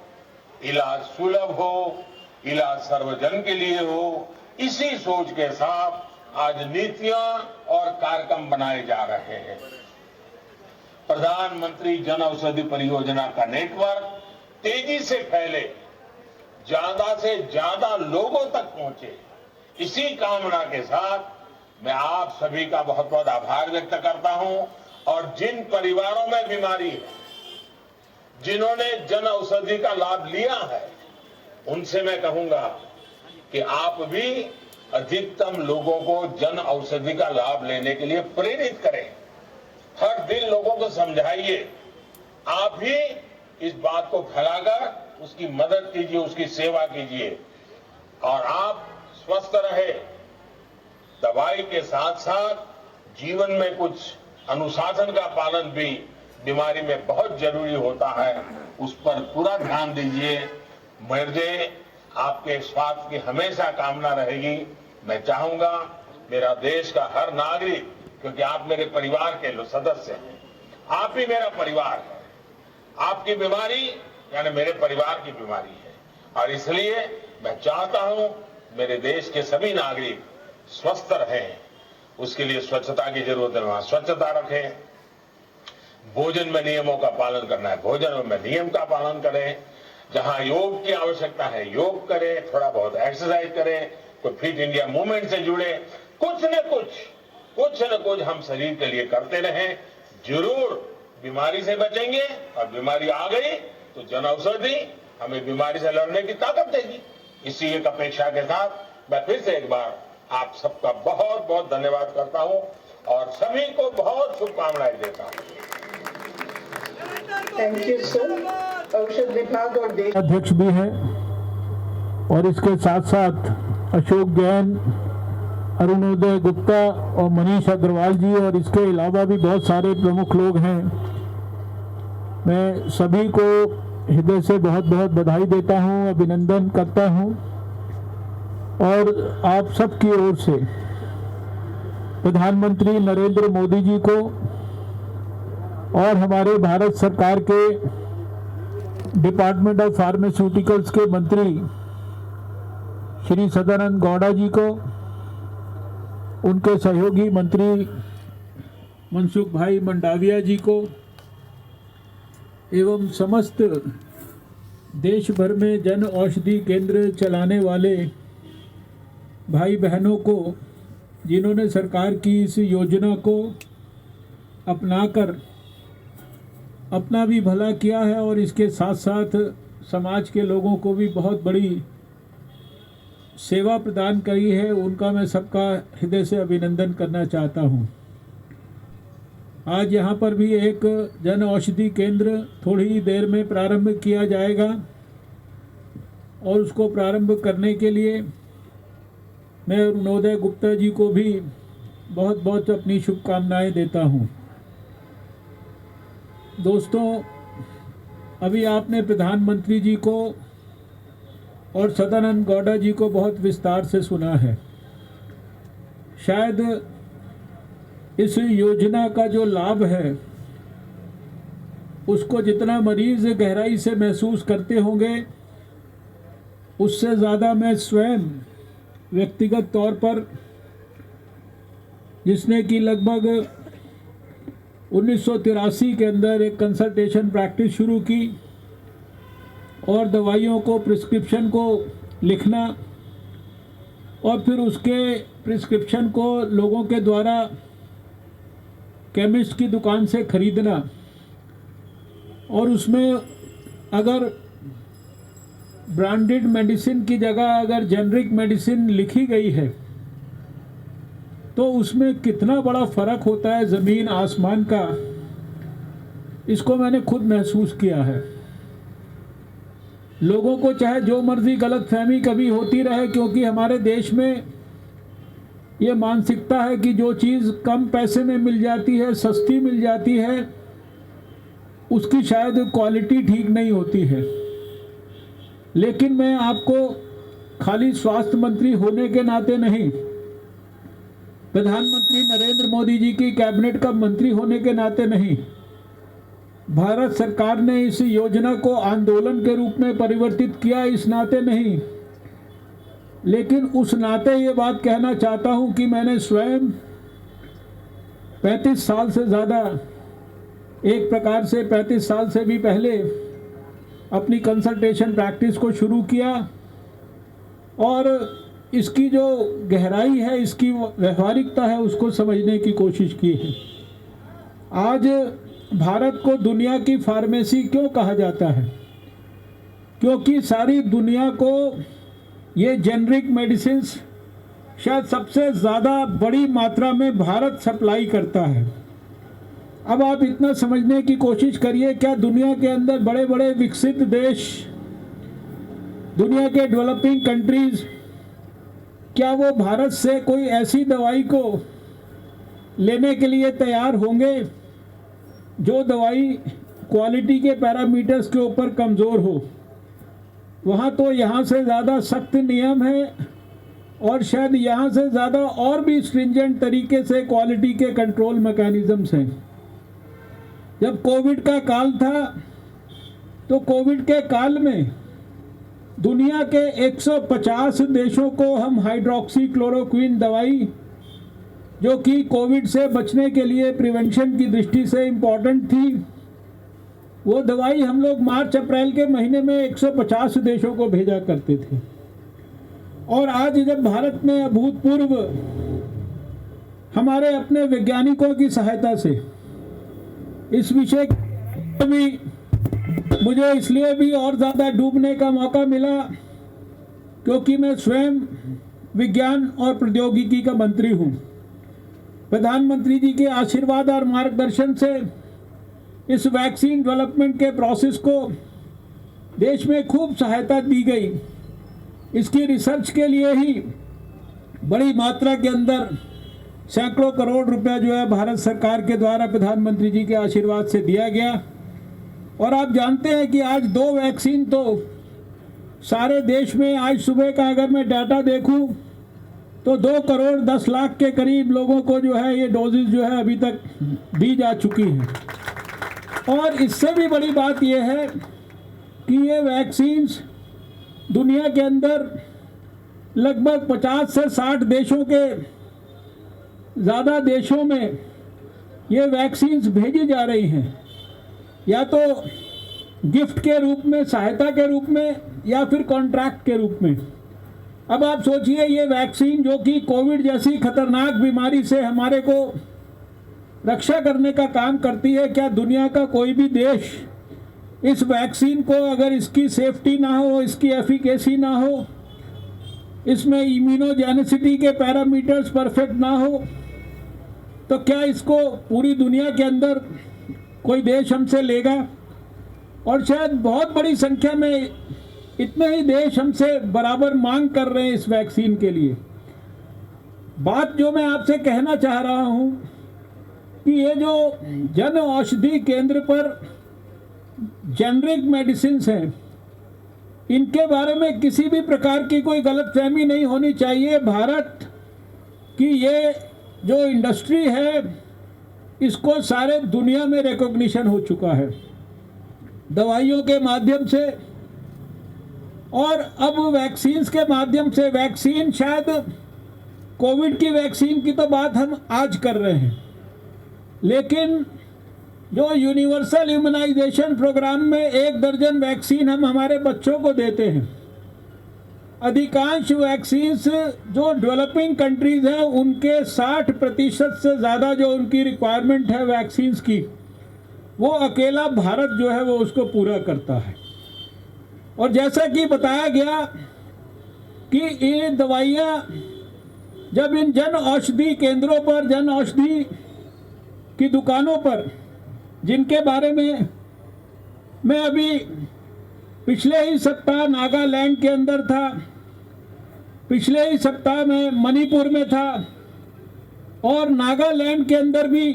इलाज सुलभ हो, इलाज सर्वजन के लिए हो, इसी सोच के साथ आज नीतियां और कार्यक्रम बनाए जा रहे हैं। प्रधानमंत्री जन औषधि परियोजना का नेटवर्क तेजी से फैले, ज्यादा से ज्यादा लोगों तक पहुंचे, इसी कामना के साथ मैं आप सभी का बहुत बहुत आभार व्यक्त करता हूं। और जिन परिवारों में बीमारी है, जिन्होंने जन औषधि का लाभ लिया है, उनसे मैं कहूंगा कि आप भी अधिकतम लोगों को जन औषधि का लाभ लेने के लिए प्रेरित करें। हर दिन लोगों को समझाइए। आप भी इस बात को फैलाकर उसकी मदद कीजिए, उसकी सेवा कीजिए और आप स्वस्थ रहे। दवाई के साथ साथ जीवन में कुछ अनुशासन का पालन भी बीमारी में बहुत जरूरी होता है, उस पर पूरा ध्यान दीजिए। मुझे आपके स्वास्थ्य की हमेशा कामना रहेगी। मैं चाहूंगा मेरा देश का हर नागरिक, क्योंकि आप मेरे परिवार के सदस्य हैं, आप ही मेरा परिवार है, आपकी बीमारी यानी मेरे परिवार की बीमारी है, और इसलिए मैं चाहता हूं मेरे देश के सभी नागरिक स्वस्थ रहें। उसके लिए स्वच्छता की जरूरत है, वहां स्वच्छता रखें। भोजन में नियमों का पालन करना है, भोजन में नियम का पालन करें। जहां योग की आवश्यकता है योग करें, थोड़ा बहुत एक्सरसाइज करें, कोई फिट इंडिया मूवमेंट से जुड़े, कुछ न कुछ हम शरीर के लिए करते रहें। जरूर बीमारी से बचेंगे, और बीमारी आ गई तो जन औषधि हमें बीमारी से लड़ने की ताकत देगी। इसी एक अपेक्षा के साथ मैं फिर से एक बार आप सबका बहुत बहुत धन्यवाद करता हूं और सभी को बहुत शुभकामनाएं देता हूं। Thank you sir. औषध विभाग और देश अध्यक्ष भी हैं, और इसके साथ साथ अशोक जैन, अरुणोदय गुप्ता और मनीष अग्रवाल जी, और इसके अलावा भी बहुत सारे प्रमुख लोग हैं। मैं सभी को हृदय से बहुत बहुत बधाई देता हूं, अभिनंदन करता हूं, और आप सबकी ओर से प्रधानमंत्री नरेंद्र मोदी जी को और हमारे भारत सरकार के डिपार्टमेंट ऑफ फार्मास्यूटिकल्स के मंत्री श्री सदानंद गौड़ा जी को, उनके सहयोगी मंत्री मनसुख भाई मंडाविया जी को, एवं समस्त देश भर में जन औषधि केंद्र चलाने वाले भाई बहनों को, जिन्होंने सरकार की इस योजना को अपनाकर अपना भी भला किया है और इसके साथ साथ समाज के लोगों को भी बहुत बड़ी सेवा प्रदान करी है, उनका मैं सबका हृदय से अभिनंदन करना चाहता हूं। आज यहां पर भी एक जन औषधि केंद्र थोड़ी ही देर में प्रारंभ किया जाएगा, और उसको प्रारंभ करने के लिए मैं अरुणोदय गुप्ता जी को भी बहुत बहुत अपनी शुभकामनाएं देता हूं। दोस्तों, अभी आपने प्रधानमंत्री जी को और सदानंद गौड़ा जी को बहुत विस्तार से सुना है। शायद इस योजना का जो लाभ है उसको जितना मरीज गहराई से महसूस करते होंगे, उससे ज़्यादा मैं स्वयं व्यक्तिगत तौर पर, जिसने कि लगभग 1983 के अंदर एक कंसल्टेशन प्रैक्टिस शुरू की और दवाइयों को, प्रिस्क्रिप्शन को लिखना और फिर उसके प्रिस्क्रिप्शन को लोगों के द्वारा केमिस्ट की दुकान से खरीदना, और उसमें अगर ब्रांडेड मेडिसिन की जगह अगर जेनरिक मेडिसिन लिखी गई है तो उसमें कितना बड़ा फ़र्क होता है, ज़मीन आसमान का। इसको मैंने खुद महसूस किया है। लोगों को चाहे जो मर्जी गलतफहमी कभी होती रहे, क्योंकि हमारे देश में ये मानसिकता है कि जो चीज़ कम पैसे में मिल जाती है, सस्ती मिल जाती है, उसकी शायद क्वालिटी ठीक नहीं होती है। लेकिन मैं आपको खाली स्वास्थ्य मंत्री होने के नाते नहीं, प्रधानमंत्री नरेंद्र मोदी जी की कैबिनेट का मंत्री होने के नाते नहीं, भारत सरकार ने इस योजना को आंदोलन के रूप में परिवर्तित किया इस नाते नहीं, लेकिन उस नाते ये बात कहना चाहता हूँ कि मैंने स्वयं 35 साल से ज़्यादा, एक प्रकार से 35 साल से भी पहले अपनी कंसल्टेशन प्रैक्टिस को शुरू किया और इसकी जो गहराई है, इसकी व्यवहारिकता है, उसको समझने की कोशिश की है। आज भारत को दुनिया की फार्मेसी क्यों कहा जाता है? क्योंकि सारी दुनिया को ये जेनरिक मेडिसिन्स शायद सबसे ज़्यादा बड़ी मात्रा में भारत सप्लाई करता है। अब आप इतना समझने की कोशिश करिए, क्या दुनिया के अंदर बड़े बड़े विकसित देश, दुनिया के डेवलपिंग कंट्रीज़, क्या वो भारत से कोई ऐसी दवाई को लेने के लिए तैयार होंगे जो दवाई क्वालिटी के पैरामीटर्स के ऊपर कमज़ोर हो? वहाँ तो यहाँ से ज़्यादा सख्त नियम है और शायद यहाँ से ज़्यादा और भी स्ट्रिंजेंट तरीके से क्वालिटी के कंट्रोल मैकेनिज़म्स हैं। जब कोविड का काल था तो कोविड के काल में दुनिया के 150 देशों को हम हाइड्रोक्सी क्लोरोक्विन दवाई, जो कि कोविड से बचने के लिए प्रिवेंशन की दृष्टि से इम्पॉर्टेंट थी, वो दवाई हम लोग मार्च अप्रैल के महीने में 150 देशों को भेजा करते थे। और आज जब भारत में अभूतपूर्व हमारे अपने वैज्ञानिकों की सहायता से इस विषय में मुझे इसलिए भी और ज़्यादा डूबने का मौका मिला क्योंकि मैं स्वयं विज्ञान और प्रौद्योगिकी का मंत्री हूँ। प्रधानमंत्री जी के आशीर्वाद और मार्गदर्शन से इस वैक्सीन डेवलपमेंट के प्रोसेस को देश में खूब सहायता दी गई। इसकी रिसर्च के लिए ही बड़ी मात्रा के अंदर सैकड़ों करोड़ रुपया जो है भारत सरकार के द्वारा प्रधानमंत्री जी के आशीर्वाद से दिया गया। और आप जानते हैं कि आज 2 वैक्सीन तो सारे देश में, आज सुबह का अगर मैं डाटा देखूं तो 2 करोड़ 10 लाख के करीब लोगों को जो है ये डोजेज जो है अभी तक दी जा चुकी हैं। और इससे भी बड़ी बात ये है कि ये वैक्सीन्स दुनिया के अंदर लगभग 50 से 60 देशों के ज़्यादा देशों में ये वैक्सीन्स भेजी जा रही हैं, या तो गिफ्ट के रूप में, सहायता के रूप में, या फिर कॉन्ट्रैक्ट के रूप में। अब आप सोचिए, ये वैक्सीन जो कि कोविड जैसी खतरनाक बीमारी से हमारे को रक्षा करने का काम करती है, क्या दुनिया का कोई भी देश इस वैक्सीन को, अगर इसकी सेफ्टी ना हो, इसकी एफिकेसी ना हो, इसमें इम्यूनोजेनिसिटी के पैरामीटर्स परफेक्ट ना हो, तो क्या इसको पूरी दुनिया के अंदर कोई देश हमसे लेगा? और शायद बहुत बड़ी संख्या में इतने ही देश हमसे बराबर मांग कर रहे हैं इस वैक्सीन के लिए। बात जो मैं आपसे कहना चाह रहा हूं कि ये जो जन औषधि केंद्र पर जेनरिक मेडिसिन्स हैं, इनके बारे में किसी भी प्रकार की कोई गलतफहमी नहीं होनी चाहिए। भारत की ये जो इंडस्ट्री है इसको सारे दुनिया में रिकॉग्निशन हो चुका है दवाइयों के माध्यम से, और अब वैक्सीन्स के माध्यम से। वैक्सीन, शायद कोविड की वैक्सीन की तो बात हम आज कर रहे हैं, लेकिन जो यूनिवर्सल इम्यूनाइजेशन प्रोग्राम में 1 दर्जन वैक्सीन हम हमारे बच्चों को देते हैं, अधिकांश वैक्सीन्स जो डेवलपिंग कंट्रीज हैं उनके 60% से ज़्यादा जो उनकी रिक्वायरमेंट है वैक्सीन्स की, वो अकेला भारत जो है वो उसको पूरा करता है। और जैसा कि बताया गया कि ये दवाइयाँ जब इन जन औषधि केंद्रों पर, जन औषधि की दुकानों पर, जिनके बारे में मैं अभी पिछले ही सप्ताह नागालैंड के अंदर था, पिछले ही सप्ताह में मणिपुर में था, और नागालैंड के अंदर भी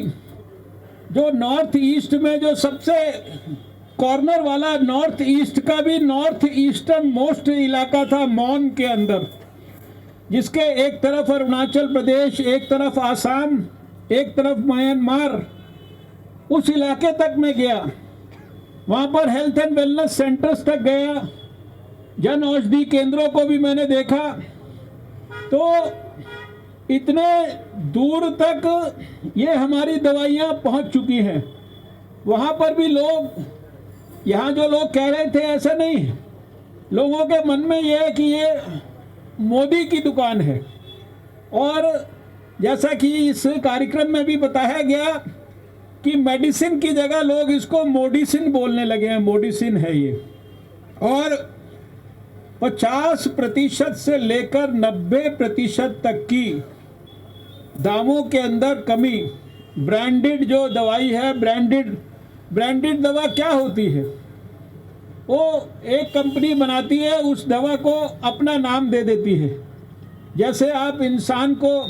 जो नॉर्थ ईस्ट में जो सबसे कॉर्नर वाला नॉर्थ ईस्ट का भी नॉर्थ ईस्टर्न मोस्ट इलाका था मॉन के अंदर, जिसके एक तरफ अरुणाचल प्रदेश, एक तरफ आसाम, एक तरफ म्यांमार, उस इलाके तक मैं गया। वहाँ पर हेल्थ एंड वेलनेस सेंटर्स तक गया, जन औषधि केंद्रों को भी मैंने देखा। तो इतने दूर तक ये हमारी दवाइयाँ पहुँच चुकी हैं। वहाँ पर भी लोग, यहाँ जो लोग कह रहे थे ऐसा नहीं, लोगों के मन में ये है कि ये मोदी की दुकान है। और जैसा कि इस कार्यक्रम में भी बताया गया कि मेडिसिन की जगह लोग इसको मोडिसिन बोलने लगे हैं, मोडिसिन है ये। और 50% से लेकर 90% तक की दामों के अंदर कमी। ब्रांडेड जो दवाई है, ब्रांडेड दवा क्या होती है? वो एक कंपनी बनाती है, उस दवा को अपना नाम दे देती है। जैसे आप इंसान को,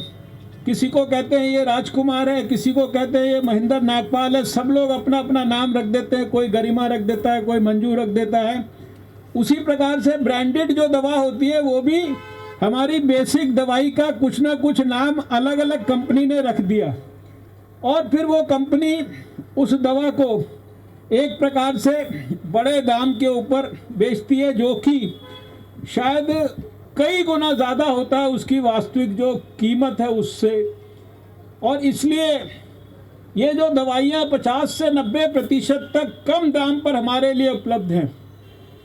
किसी को कहते हैं ये राजकुमार है, किसी को कहते हैं ये महेंद्र नागपाल है, सब लोग अपना अपना नाम रख देते हैं। कोई गरिमा रख देता है, कोई मंजू रख देता है। उसी प्रकार से ब्रांडेड जो दवा होती है वो भी हमारी बेसिक दवाई का कुछ ना कुछ नाम अलग अलग कंपनी ने रख दिया, और फिर वो कंपनी उस दवा को एक प्रकार से बड़े दाम के ऊपर बेचती है, जो कि शायद कई गुना ज़्यादा होता है उसकी वास्तविक जो कीमत है उससे। और इसलिए ये जो दवाइयाँ 50 से 90% तक कम दाम पर हमारे लिए उपलब्ध हैं।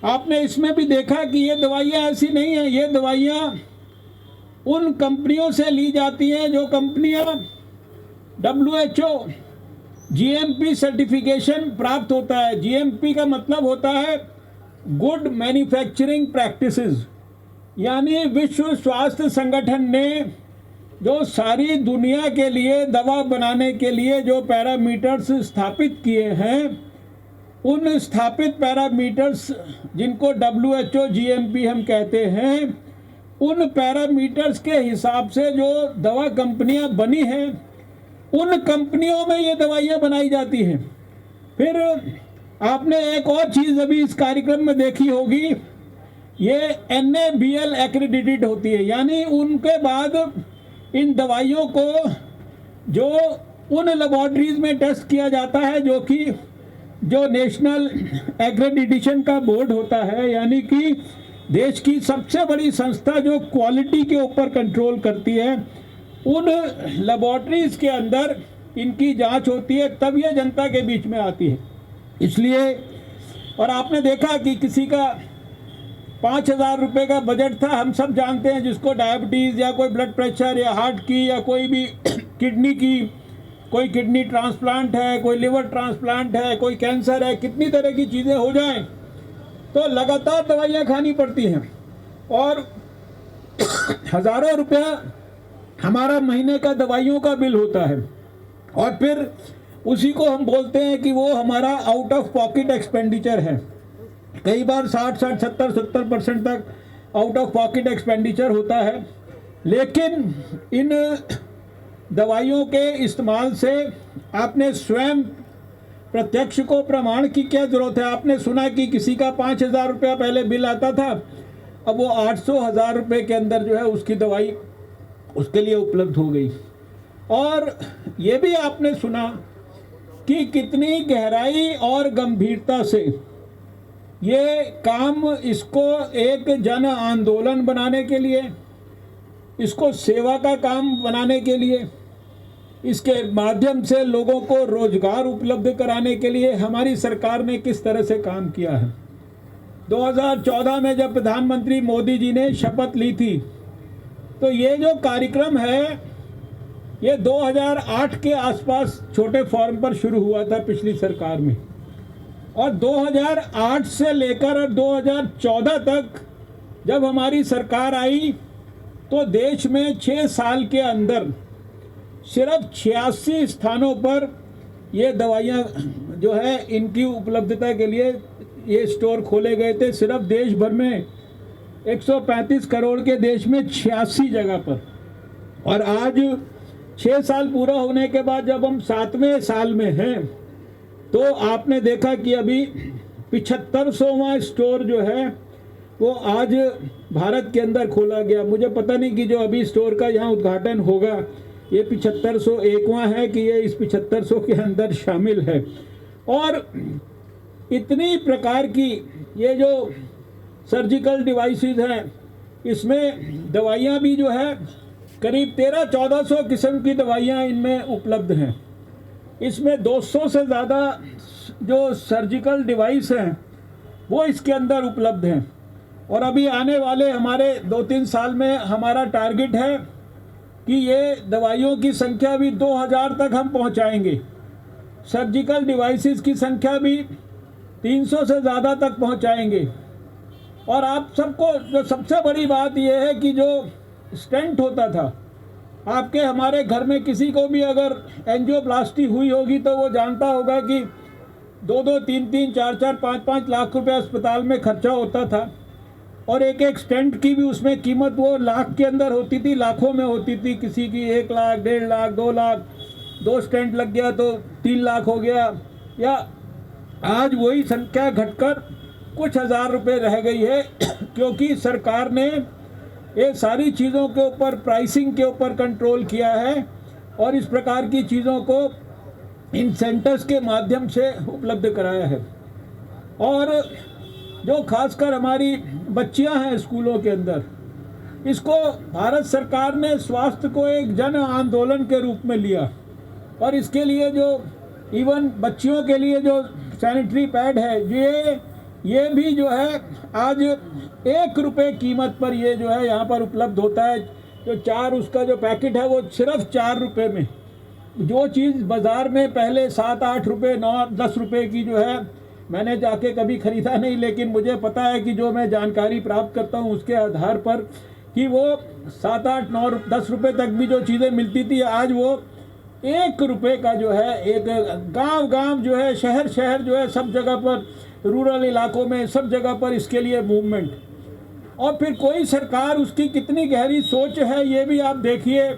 आपने इसमें भी देखा कि ये दवाइयाँ ऐसी नहीं हैं, ये दवाइयाँ उन कंपनियों से ली जाती हैं जो कंपनियाँ WHO GMP सर्टिफिकेशन प्राप्त होता है। GMP का मतलब होता है गुड मैन्युफैक्चरिंग प्रैक्टिसेस, यानी विश्व स्वास्थ्य संगठन ने जो सारी दुनिया के लिए दवा बनाने के लिए जो पैरामीटर्स स्थापित किए हैं, उन स्थापित पैरामीटर्स जिनको WHO GMP हम कहते हैं, उन पैरामीटर्स के हिसाब से जो दवा कंपनियां बनी हैं, उन कंपनियों में ये दवाइयाँ बनाई जाती हैं। फिर आपने एक और चीज़ अभी इस कार्यक्रम में देखी होगी, ये NABL एक्रेडिटेड होती है, यानी उनके बाद इन दवाइयों को जो उन लेबॉर्ट्रीज में टेस्ट किया जाता है, जो कि जो नेशनल एक्रेडिटेशन का बोर्ड होता है, यानी कि देश की सबसे बड़ी संस्था जो क्वालिटी के ऊपर कंट्रोल करती है, उन लेबॉर्ट्रीज के अंदर इनकी जांच होती है, तब ये जनता के बीच में आती है। इसलिए, और आपने देखा कि किसी का 5,000 रुपये का बजट था, हम सब जानते हैं, जिसको डायबिटीज़ या कोई ब्लड प्रेशर या हार्ट की या कोई भी किडनी की, कोई किडनी ट्रांसप्लांट है, कोई लिवर ट्रांसप्लांट है, कोई कैंसर है, कितनी तरह की चीज़ें हो जाएं तो लगातार दवाइयाँ खानी पड़ती हैं, और हज़ारों रुपया हमारा महीने का दवाइयों का बिल होता है। और फिर उसी को हम बोलते हैं कि वो हमारा आउट ऑफ पॉकेट एक्सपेंडिचर है। कई बार 60, 70% तक आउट ऑफ पॉकेट एक्सपेंडिचर होता है। लेकिन इन दवाइयों के इस्तेमाल से आपने स्वयं प्रत्यक्ष को प्रमाण की क्या जरूरत है? आपने सुना कि किसी का 5,000 रुपया पहले बिल आता था, अब वो 800,000 रुपये के अंदर जो है उसकी दवाई उसके लिए उपलब्ध हो गई। और ये भी आपने सुना कि कितनी गहराई और गंभीरता से ये काम, इसको एक जन आंदोलन बनाने के लिए, इसको सेवा का काम बनाने के लिए, इसके माध्यम से लोगों को रोजगार उपलब्ध कराने के लिए हमारी सरकार ने किस तरह से काम किया है। 2014 में जब प्रधानमंत्री मोदी जी ने शपथ ली थी, तो ये जो कार्यक्रम है ये 2008 के आसपास छोटे फॉर्म पर शुरू हुआ था पिछली सरकार में, और 2008 से लेकर 2014 तक जब हमारी सरकार आई तो देश में 6 साल के अंदर सिर्फ 86 स्थानों पर ये दवाइयाँ जो है इनकी उपलब्धता के लिए ये स्टोर खोले गए थे। सिर्फ देश भर में 135 करोड़ के देश में 86 जगह पर। और आज 6 साल पूरा होने के बाद जब हम 7वें साल में हैं, तो आपने देखा कि अभी 7500वां स्टोर जो है वो आज भारत के अंदर खोला गया। मुझे पता नहीं कि जो अभी स्टोर का यहाँ उद्घाटन होगा ये 7501वां है कि ये इस 7500 के अंदर शामिल है। और इतनी प्रकार की ये जो सर्जिकल डिवाइसेस हैं, इसमें दवाइयाँ भी जो है करीब 1300-1400 किस्म की दवाइयाँ इनमें उपलब्ध हैं। इसमें 200 से ज़्यादा जो सर्जिकल डिवाइस हैं वो इसके अंदर उपलब्ध हैं। और अभी आने वाले हमारे 2-3 साल में हमारा टारगेट है कि ये दवाइयों की संख्या भी 2000 तक हम पहुंचाएंगे, सर्जिकल डिवाइसेस की संख्या भी 300 से ज़्यादा तक पहुंचाएंगे। और आप सबको जो सबसे बड़ी बात यह है कि जो स्टेंट होता था, आपके हमारे घर में किसी को भी अगर एंजियोप्लास्टी हुई होगी तो वो जानता होगा कि 2-2, 3-3, 4-4, 5-5 लाख रुपए अस्पताल में खर्चा होता था। और एक एक स्टेंट की भी उसमें कीमत वो लाख के अंदर होती थी, लाखों में होती थी। किसी की 1 लाख, 1.5 लाख, 2 लाख, 2 स्टेंट लग गया तो 3 लाख हो गया। या आज वही संख्या घटकर कुछ हज़ार रुपए रह गई है, क्योंकि सरकार ने ये सारी चीज़ों के ऊपर, प्राइसिंग के ऊपर कंट्रोल किया है और इस प्रकार की चीज़ों को इन सेंटर्स के माध्यम से उपलब्ध कराया है। और जो खासकर हमारी बच्चियां हैं स्कूलों के अंदर, इसको भारत सरकार ने स्वास्थ्य को एक जन आंदोलन के रूप में लिया। और इसके लिए जो इवन बच्चियों के लिए जो सैनिटरी पैड है, ये भी जो है आज 1 रुपये कीमत पर ये जो है यहाँ पर उपलब्ध होता है। जो 4 उसका जो पैकेट है वो सिर्फ 4 रुपये में। जो चीज़ बाज़ार में पहले 7-8 रुपये, 9-10 रुपये की जो है, मैंने जाके कभी ख़रीदा नहीं, लेकिन मुझे पता है कि जो मैं जानकारी प्राप्त करता हूँ उसके आधार पर कि वो 7-8, 9, 10 रुपये तक भी जो चीज़ें मिलती थी, आज वो 1 रुपये का जो है, एक गांव जो है, शहर जो है, सब जगह पर, रूरल इलाकों में सब जगह पर इसके लिए मूवमेंट। और फिर कोई सरकार, उसकी कितनी गहरी सोच है ये भी आप देखिए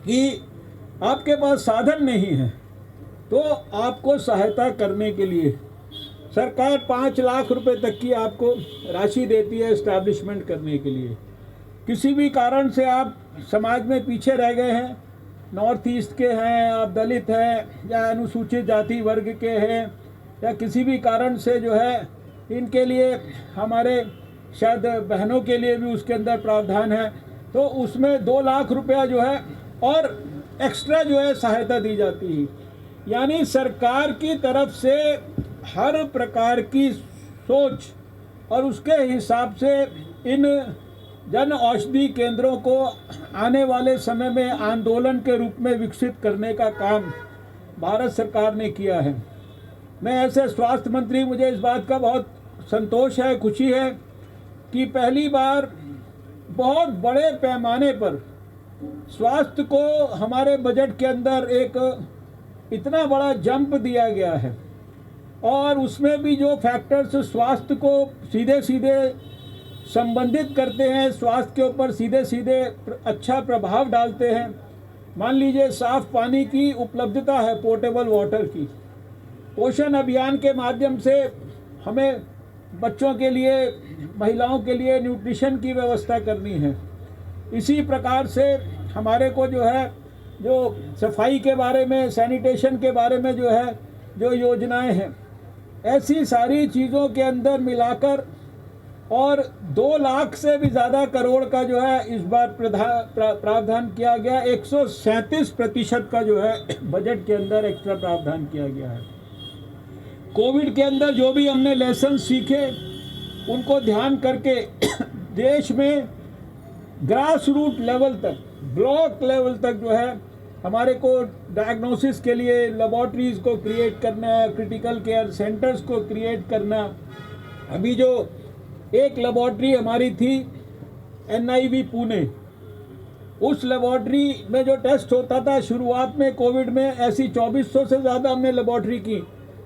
कि आपके पास साधन नहीं है तो आपको सहायता करने के लिए सरकार 5 लाख रुपए तक की आपको राशि देती है एस्टैब्लिशमेंट करने के लिए। किसी भी कारण से आप समाज में पीछे रह गए हैं, नॉर्थ ईस्ट के हैं, आप दलित हैं या अनुसूचित जाति वर्ग के हैं, या किसी भी कारण से जो है इनके लिए, हमारे शायद बहनों के लिए भी उसके अंदर प्रावधान है, तो उसमें 2 लाख रुपया जो है और एक्स्ट्रा जो है सहायता दी जाती है। यानी सरकार की तरफ से हर प्रकार की सोच और उसके हिसाब से इन जन औषधि केंद्रों को आने वाले समय में आंदोलन के रूप में विकसित करने का काम भारत सरकार ने किया है। मैं ऐसे स्वास्थ्य मंत्री, मुझे इस बात का बहुत संतोष है, खुशी है कि पहली बार बहुत बड़े पैमाने पर स्वास्थ्य को हमारे बजट के अंदर एक इतना बड़ा जंप दिया गया है। और उसमें भी जो फैक्टर्स स्वास्थ्य को सीधे सीधे संबंधित करते हैं, स्वास्थ्य के ऊपर सीधे सीधे अच्छा प्रभाव डालते हैं। मान लीजिए साफ़ पानी की उपलब्धता है, पोर्टेबल वाटर की, पोषण अभियान के माध्यम से हमें बच्चों के लिए, महिलाओं के लिए न्यूट्रिशन की व्यवस्था करनी है। इसी प्रकार से हमारे को जो है, जो सफाई के बारे में, सैनिटेशन के बारे में जो है, जो योजनाएं हैं, ऐसी सारी चीज़ों के अंदर मिलाकर और 2 लाख से भी ज़्यादा करोड़ का जो है इस बार प्रावधान किया गया। 137% का जो है बजट के अंदर एक्स्ट्रा प्रावधान किया गया है। कोविड के अंदर जो भी हमने लेसन सीखे उनको ध्यान करके देश में ग्रास रूट लेवल तक, ब्लॉक लेवल तक जो है हमारे को डायग्नोसिस के लिए लेबॉर्ट्रीज़ को क्रिएट करना, क्रिटिकल केयर सेंटर्स को क्रिएट करना। अभी जो एक लेबॉर्ट्री हमारी थी NIV पुणे, उस लेबॉर्ट्री में जो टेस्ट होता था शुरुआत में कोविड में, ऐसी 2400 से ज़्यादा हमने लेबॉर्ट्री की,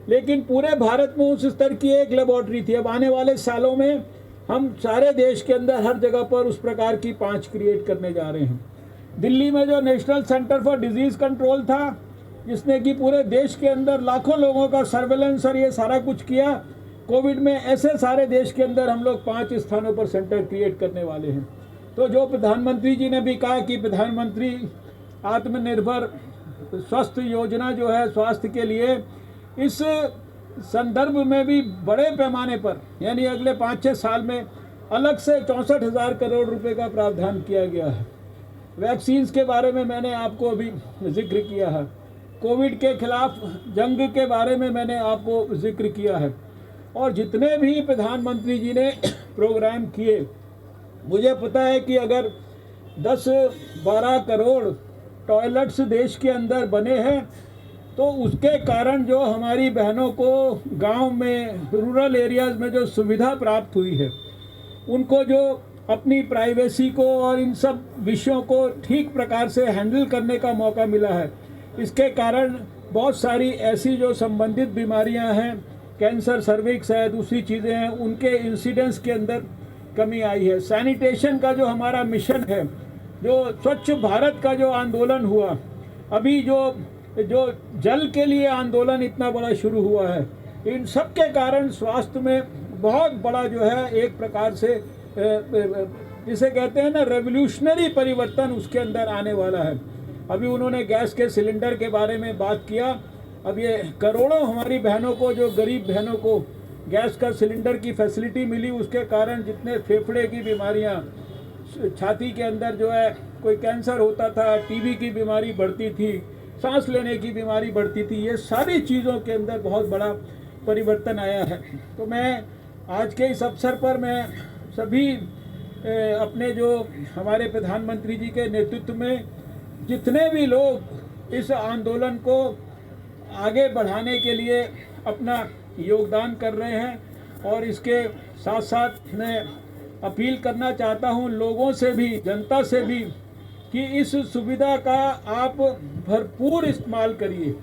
लेकिन पूरे भारत में उस स्तर की एक लेबॉर्ट्री थी। अब आने वाले सालों में हम सारे देश के अंदर हर जगह पर उस प्रकार की 5 क्रिएट करने जा रहे हैं। दिल्ली में जो national centre for disease control था, जिसने कि पूरे देश के अंदर लाखों लोगों का सर्वेलेंस और ये सारा कुछ किया कोविड में, ऐसे सारे देश के अंदर हम लोग 5 स्थानों पर सेंटर क्रिएट करने वाले हैं। तो जो प्रधानमंत्री जी ने भी कहा कि प्रधानमंत्री आत्मनिर्भर स्वास्थ्य योजना जो है स्वास्थ्य के लिए, इस संदर्भ में भी बड़े पैमाने पर यानी अगले 5-6 साल में अलग से 64,000 करोड़ रुपए का प्रावधान किया गया है। वैक्सीन्स के बारे में मैंने आपको अभी जिक्र किया है, कोविड के खिलाफ जंग के बारे में मैंने आपको जिक्र किया है, और जितने भी प्रधानमंत्री जी ने प्रोग्राम किए, मुझे पता है कि अगर 10-12 करोड़ टॉयलेट्स देश के अंदर बने हैं तो उसके कारण जो हमारी बहनों को गांव में, रूरल एरियाज़ में जो सुविधा प्राप्त हुई है, उनको जो अपनी प्राइवेसी को और इन सब विषयों को ठीक प्रकार से हैंडल करने का मौका मिला है। इसके कारण बहुत सारी ऐसी जो संबंधित बीमारियां हैं, कैंसर, सर्विक्स है, दूसरी चीज़ें हैं, उनके इंसिडेंस के अंदर कमी आई है। सैनिटेशन का जो हमारा मिशन है, जो स्वच्छ भारत का जो आंदोलन हुआ, अभी जो जल के लिए आंदोलन इतना बड़ा शुरू हुआ है, इन सब के कारण स्वास्थ्य में बहुत बड़ा जो है एक प्रकार से जिसे कहते हैं ना रेवोल्यूशनरी परिवर्तन उसके अंदर आने वाला है। अभी उन्होंने गैस के सिलेंडर के बारे में बात किया। अब ये करोड़ों हमारी बहनों को, जो गरीब बहनों को गैस का सिलेंडर की फैसिलिटी मिली, उसके कारण जितने फेफड़े की बीमारियां, छाती के अंदर जो है कोई कैंसर होता था, टीबी की बीमारी बढ़ती थी, सांस लेने की बीमारी बढ़ती थी, ये सारी चीज़ों के अंदर बहुत बड़ा परिवर्तन आया है। तो मैं आज के इस अवसर पर मैं सभी अपने जो हमारे प्रधानमंत्री जी के नेतृत्व में जितने भी लोग इस आंदोलन को आगे बढ़ाने के लिए अपना योगदान कर रहे हैं, और इसके साथ साथ मैं अपील करना चाहता हूं लोगों से भी, जनता से भी, कि इस सुविधा का आप भरपूर इस्तेमाल करिए।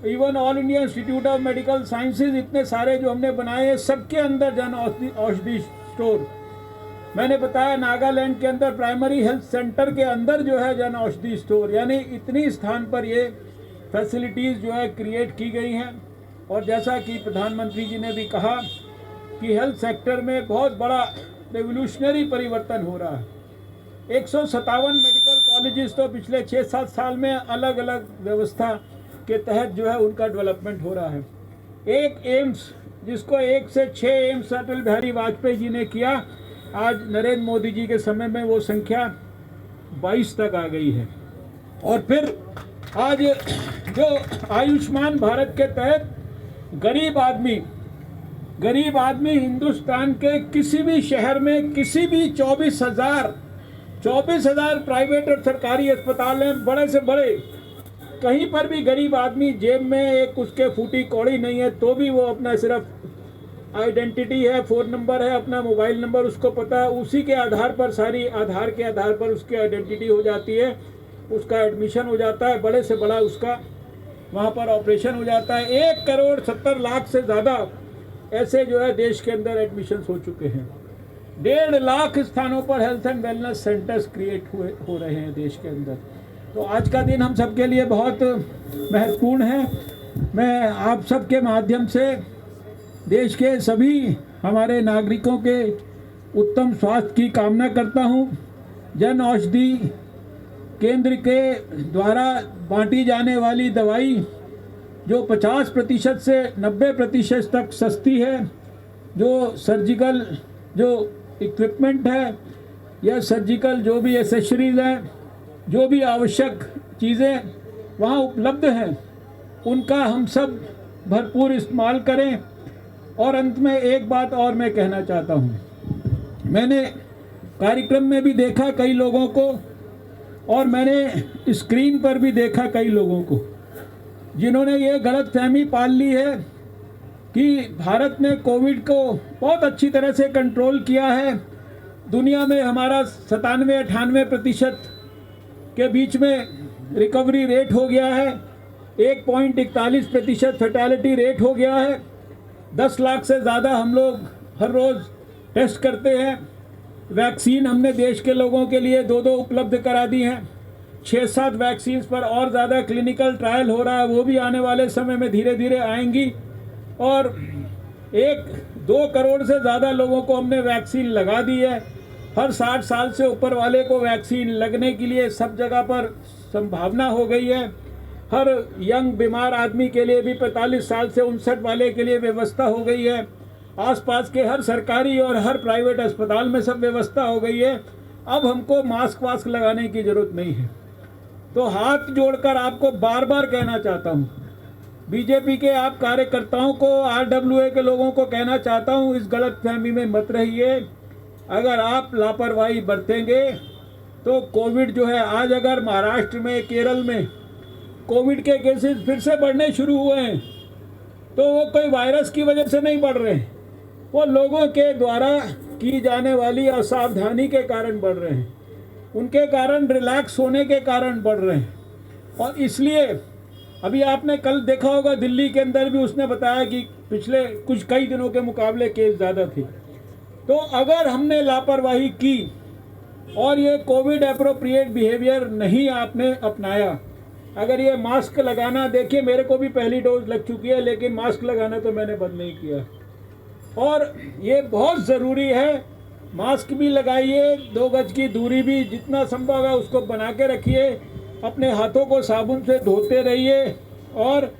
Even all India institute of medical sciences, इतने सारे जो हमने बनाए हैं, सबके अंदर जन औषधि स्टोर, मैंने बताया नागालैंड के अंदर प्राइमरी हेल्थ सेंटर के अंदर जो है जन औषधि स्टोर, यानी इतनी स्थान पर ये फैसिलिटीज़ जो है क्रिएट की गई हैं। और जैसा कि प्रधानमंत्री जी ने भी कहा कि हेल्थ सेक्टर में बहुत बड़ा रेवोल्यूशनरी परिवर्तन हो रहा है। 157 मेडिकल कॉलेजेस तो पिछले 6-7 साल में अलग अलग व्यवस्था के तहत जो है उनका डेवलपमेंट हो रहा है। एक एम्स, जिसको 1 से 6 एम्स अटल बिहारी वाजपेयी जी ने किया, आज नरेंद्र मोदी जी के समय में वो संख्या 22 तक आ गई है। और फिर आज जो आयुष्मान भारत के तहत गरीब आदमी हिंदुस्तान के किसी भी शहर में, किसी भी 24,000 प्राइवेट और सरकारी अस्पताल हैं, बड़े से बड़े, कहीं पर भी गरीब आदमी जेब में एक उसके फूटी कौड़ी नहीं है तो भी वो अपना सिर्फ आइडेंटिटी है, फ़ोन नंबर है, अपना मोबाइल नंबर उसको पता है, उसी के आधार पर, सारी आधार के आधार पर उसकी आइडेंटिटी हो जाती है, उसका एडमिशन हो जाता है, बड़े से बड़ा उसका वहाँ पर ऑपरेशन हो जाता है। 1,70,00,000 से ज़्यादा ऐसे जो है देश के अंदर एडमिशन्स हो चुके हैं। 1.5 लाख स्थानों पर health and wellness centres create हो रहे हैं देश के अंदर। तो आज का दिन हम सबके लिए बहुत महत्वपूर्ण है, मैं आप सबके माध्यम से देश के सभी हमारे नागरिकों के उत्तम स्वास्थ्य की कामना करता हूं। जन औषधि केंद्र के द्वारा बांटी जाने वाली दवाई जो 50% से 90% तक सस्ती है, जो सर्जिकल जो इक्विपमेंट है या सर्जिकल जो भी एसेसरीज हैं, जो भी आवश्यक चीज़ें वहाँ उपलब्ध हैं, उनका हम सब भरपूर इस्तेमाल करें। और अंत में एक बात और मैं कहना चाहता हूँ, मैंने कार्यक्रम में भी देखा कई लोगों को और मैंने स्क्रीन पर भी देखा कई लोगों को जिन्होंने ये गलतफहमी पाल ली है कि भारत ने कोविड को बहुत अच्छी तरह से कंट्रोल किया है। दुनिया में हमारा 97-98% के बीच में रिकवरी रेट हो गया है, 1.41% फैटेलिटी रेट हो गया है, 10 लाख से ज़्यादा हम लोग हर रोज़ टेस्ट करते हैं। वैक्सीन हमने देश के लोगों के लिए 2 उपलब्ध करा दी हैं। 6-7 वैक्सीन पर और ज़्यादा क्लिनिकल ट्रायल हो रहा है, वो भी आने वाले समय में धीरे धीरे आएंगी। और 1-2 करोड़ से ज़्यादा लोगों को हमने वैक्सीन लगा दी है। हर 60 साल से ऊपर वाले को वैक्सीन लगने के लिए सब जगह पर संभावना हो गई है। हर यंग बीमार आदमी के लिए भी 45 साल से 59 वाले के लिए व्यवस्था हो गई है। आसपास के हर सरकारी और हर प्राइवेट अस्पताल में सब व्यवस्था हो गई है। अब हमको मास्क लगाने की ज़रूरत नहीं है। तो हाथ जोड़कर आपको बार बार कहना चाहता हूँ, बीजेपी के आप कार्यकर्ताओं को, RWA के लोगों को कहना चाहता हूँ, इस गलतफहमी में मत रहिए। अगर आप लापरवाही बरतेंगे तो कोविड जो है, आज अगर महाराष्ट्र में, केरल में कोविड के केसेस फिर से बढ़ने शुरू हुए हैं तो वो कोई वायरस की वजह से नहीं बढ़ रहे हैं, वो लोगों के द्वारा की जाने वाली असावधानी के कारण बढ़ रहे हैं, उनके कारण रिलैक्स होने के कारण बढ़ रहे हैं। और इसलिए अभी आपने कल देखा होगा दिल्ली के अंदर भी उसने बताया कि पिछले कई दिनों के मुकाबले केस ज़्यादा थे। तो अगर हमने लापरवाही की और ये कोविड एप्रोप्रिएट बिहेवियर नहीं आपने अपनाया, अगर ये मास्क लगाना, देखिए मेरे को भी पहली डोज लग चुकी है लेकिन मास्क लगाना तो मैंने बंद नहीं किया। और ये बहुत ज़रूरी है, मास्क भी लगाइए, 2 गज की दूरी भी जितना संभव है उसको बना के रखिए, अपने हाथों को साबुन से धोते रहिए और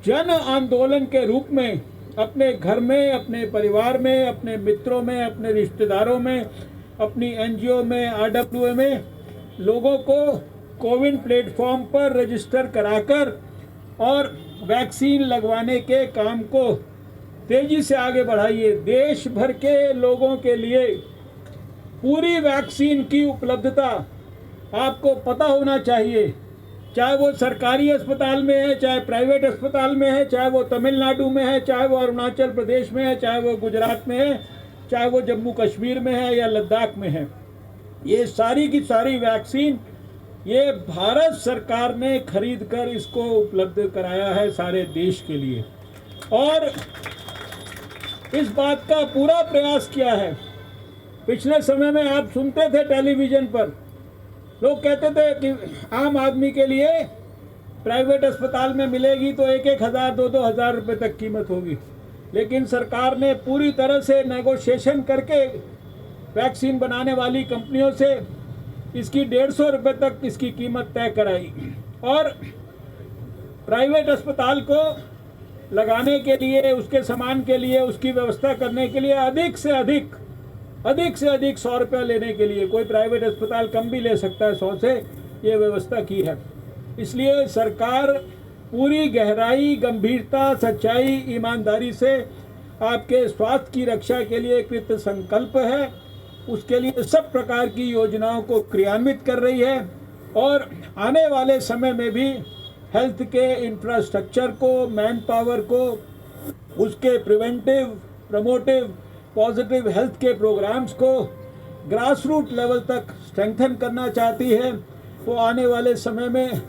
जन आंदोलन के रूप में अपने घर में, अपने परिवार में, अपने मित्रों में, अपने रिश्तेदारों में, अपनी NGO में, RWA में लोगों को कोविन प्लेटफॉर्म पर रजिस्टर कराकर और वैक्सीन लगवाने के काम को तेज़ी से आगे बढ़ाइए। देश भर के लोगों के लिए पूरी वैक्सीन की उपलब्धता आपको पता होना चाहिए, चाहे वो सरकारी अस्पताल में है, चाहे प्राइवेट अस्पताल में है, चाहे वो तमिलनाडु में है, चाहे वो अरुणाचल प्रदेश में है, चाहे वो गुजरात में है, चाहे वो जम्मू कश्मीर में है या लद्दाख में है। ये सारी की सारी वैक्सीन ये भारत सरकार ने खरीद कर इसको उपलब्ध कराया है सारे देश के लिए। और इस बात का पूरा प्रयास किया है। पिछले समय में आप सुनते थे टेलीविज़न पर लोग कहते थे कि आम आदमी के लिए प्राइवेट अस्पताल में मिलेगी तो 1-1 हज़ार 2-2 हज़ार रुपये तक कीमत होगी, लेकिन सरकार ने पूरी तरह से नेगोशिएशन करके वैक्सीन बनाने वाली कंपनियों से इसकी 150 रुपये तक इसकी कीमत तय कराई। और प्राइवेट अस्पताल को लगाने के लिए, उसके सामान के लिए, उसकी व्यवस्था करने के लिए अधिक से अधिक 100 रुपया लेने के लिए, कोई प्राइवेट अस्पताल कम भी ले सकता है 100 से, ये व्यवस्था की है। इसलिए सरकार पूरी गहराई, गंभीरता, सच्चाई, ईमानदारी से आपके स्वास्थ्य की रक्षा के लिए कृत संकल्प है। उसके लिए सब प्रकार की योजनाओं को क्रियान्वित कर रही है और आने वाले समय में भी हेल्थ के इंफ्रास्ट्रक्चर को, मैन पावर को, उसके प्रिवेंटिव, प्रमोटिव, पॉजिटिव हेल्थ के प्रोग्राम्स को ग्रास रूट लेवल तक स्ट्रेंथन करना चाहती है। वो आने वाले समय में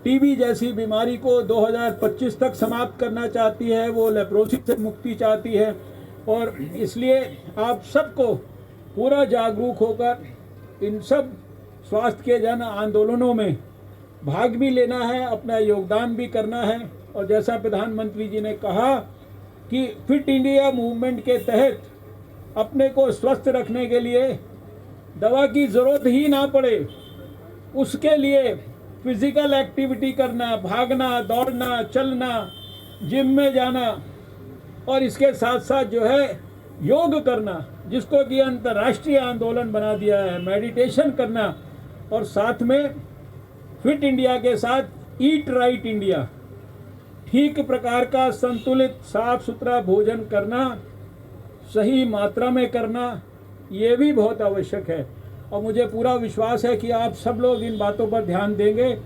टीबी जैसी बीमारी को 2025 तक समाप्त करना चाहती है, वो लेप्रोसी से मुक्ति चाहती है। और इसलिए आप सबको पूरा जागरूक होकर इन सब स्वास्थ्य के जन आंदोलनों में भाग भी लेना है, अपना योगदान भी करना है। और जैसा प्रधानमंत्री जी ने कहा कि फिट इंडिया मूवमेंट के तहत अपने को स्वस्थ रखने के लिए दवा की ज़रूरत ही ना पड़े, उसके लिए फिज़िकल एक्टिविटी करना, भागना, दौड़ना, चलना, जिम में जाना और इसके साथ साथ जो है योग करना, जिसको कि अंतर्राष्ट्रीय आंदोलन बना दिया है, मेडिटेशन करना, और साथ में फिट इंडिया के साथ ईट राइट इंडिया, ठीक प्रकार का संतुलित साफ सुथरा भोजन करना, सही मात्रा में करना, ये भी बहुत आवश्यक है। और मुझे पूरा विश्वास है कि आप सब लोग इन बातों पर ध्यान देंगे।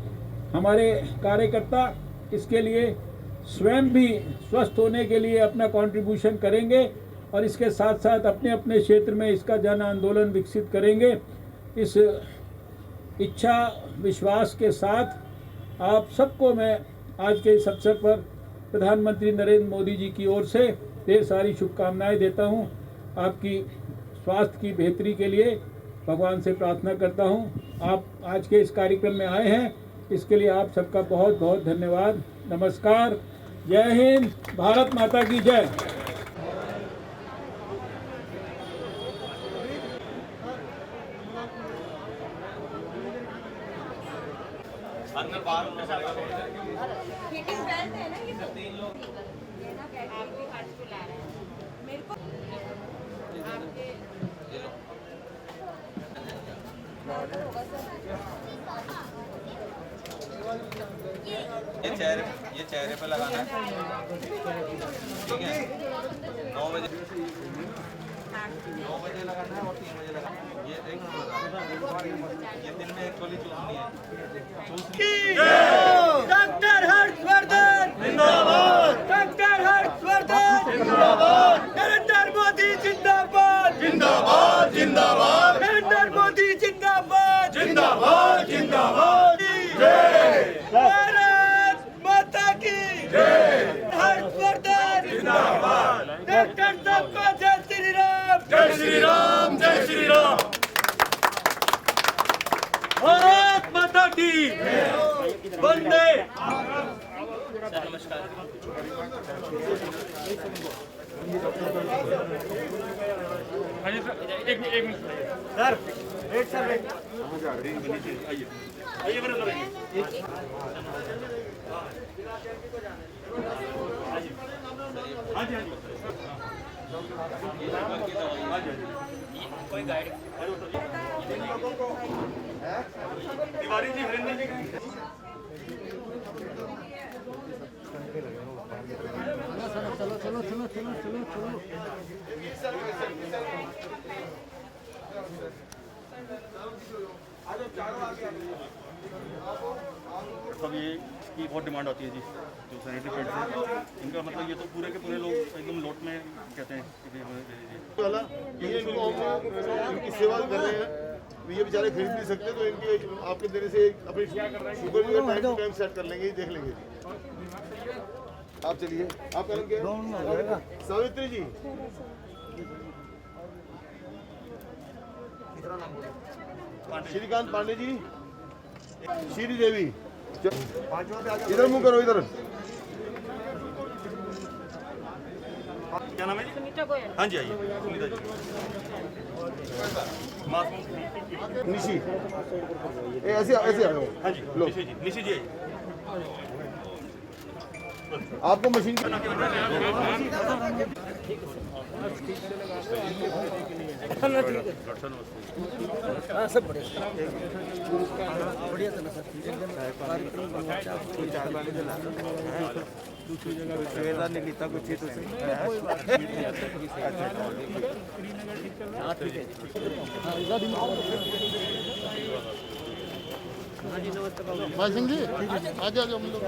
हमारे कार्यकर्ता इसके लिए स्वयं भी स्वस्थ होने के लिए अपना कंट्रीब्यूशन करेंगे और इसके साथ साथ अपने अपने क्षेत्र में इसका जन आंदोलन विकसित करेंगे। इस इच्छा विश्वास के साथ आप सबको मैं आज के इस अवसर पर प्रधानमंत्री नरेंद्र मोदी जी की ओर से ढेर सारी शुभकामनाएं देता हूं। आपकी स्वास्थ्य की बेहतरी के लिए भगवान से प्रार्थना करता हूं। आप आज के इस कार्यक्रम में आए हैं, इसके लिए आप सबका बहुत बहुत धन्यवाद। नमस्कार, जय हिंद, भारत माता की जय। ये चेहरे पे लगाना है, ठीक है। 9 बजे लगाना है और 3 बजे लगाना है। ये एक ये दिन में एक्चुअली चूसनी है। डॉक्टर हर्षवर्धन जिंदाबाद, डॉक्टर हर्षवर्धन जिंदाबाद, नरेंद्र मोदी जिंदाबाद, जिंदाबाद जिंदाबाद, नरेंद्र मोदी जिंदाबाद, जिंदाबाद जिंदाबाद, जय भारत माता की जय, हर्षवर्धन जिंदाबाद, डॉक्टर सबको जय श्री राम, जय श्री राम, जय श्री राम, भारत माता की वंदे। नमस्कार। एक मिनट सर, एक सर, आइए आइए मेरे सर, हाँ जी हाँ जी, कोई गाइड तिवारी जी, हरिंदर जी, चलो चलो चलो चलो चलो चलो। सब ये की बहुत डिमांड आती है जी, जो सैनिटरी पैड है इनका, मतलब ये तो पूरे के पूरे लोग एकदम लोट में कहते हैं कि इनकी सेवा कर रहे हैं, ये बेचारे खरीद नहीं सकते, तो इनके आपके देने से अपनी sugar time to time set कर लेंगे, देख लेंगे। आप चलिए, आप करेंगे सावित्री जी, श्रीकांत पांडे जी, श्री देवी, इधर मुंह करो, इधर। क्या नाम है जी? हाँ जी, आइए सुनीता जी। निशी, ऐसे ऐसे आओ। हाँ जी, लो निशी जी आइए। आपको मशीन सब बढ़िया दूसरी जगह नहीं लिखता कुछ चीज भाई सिंह जी, आ जाओ हम लोग।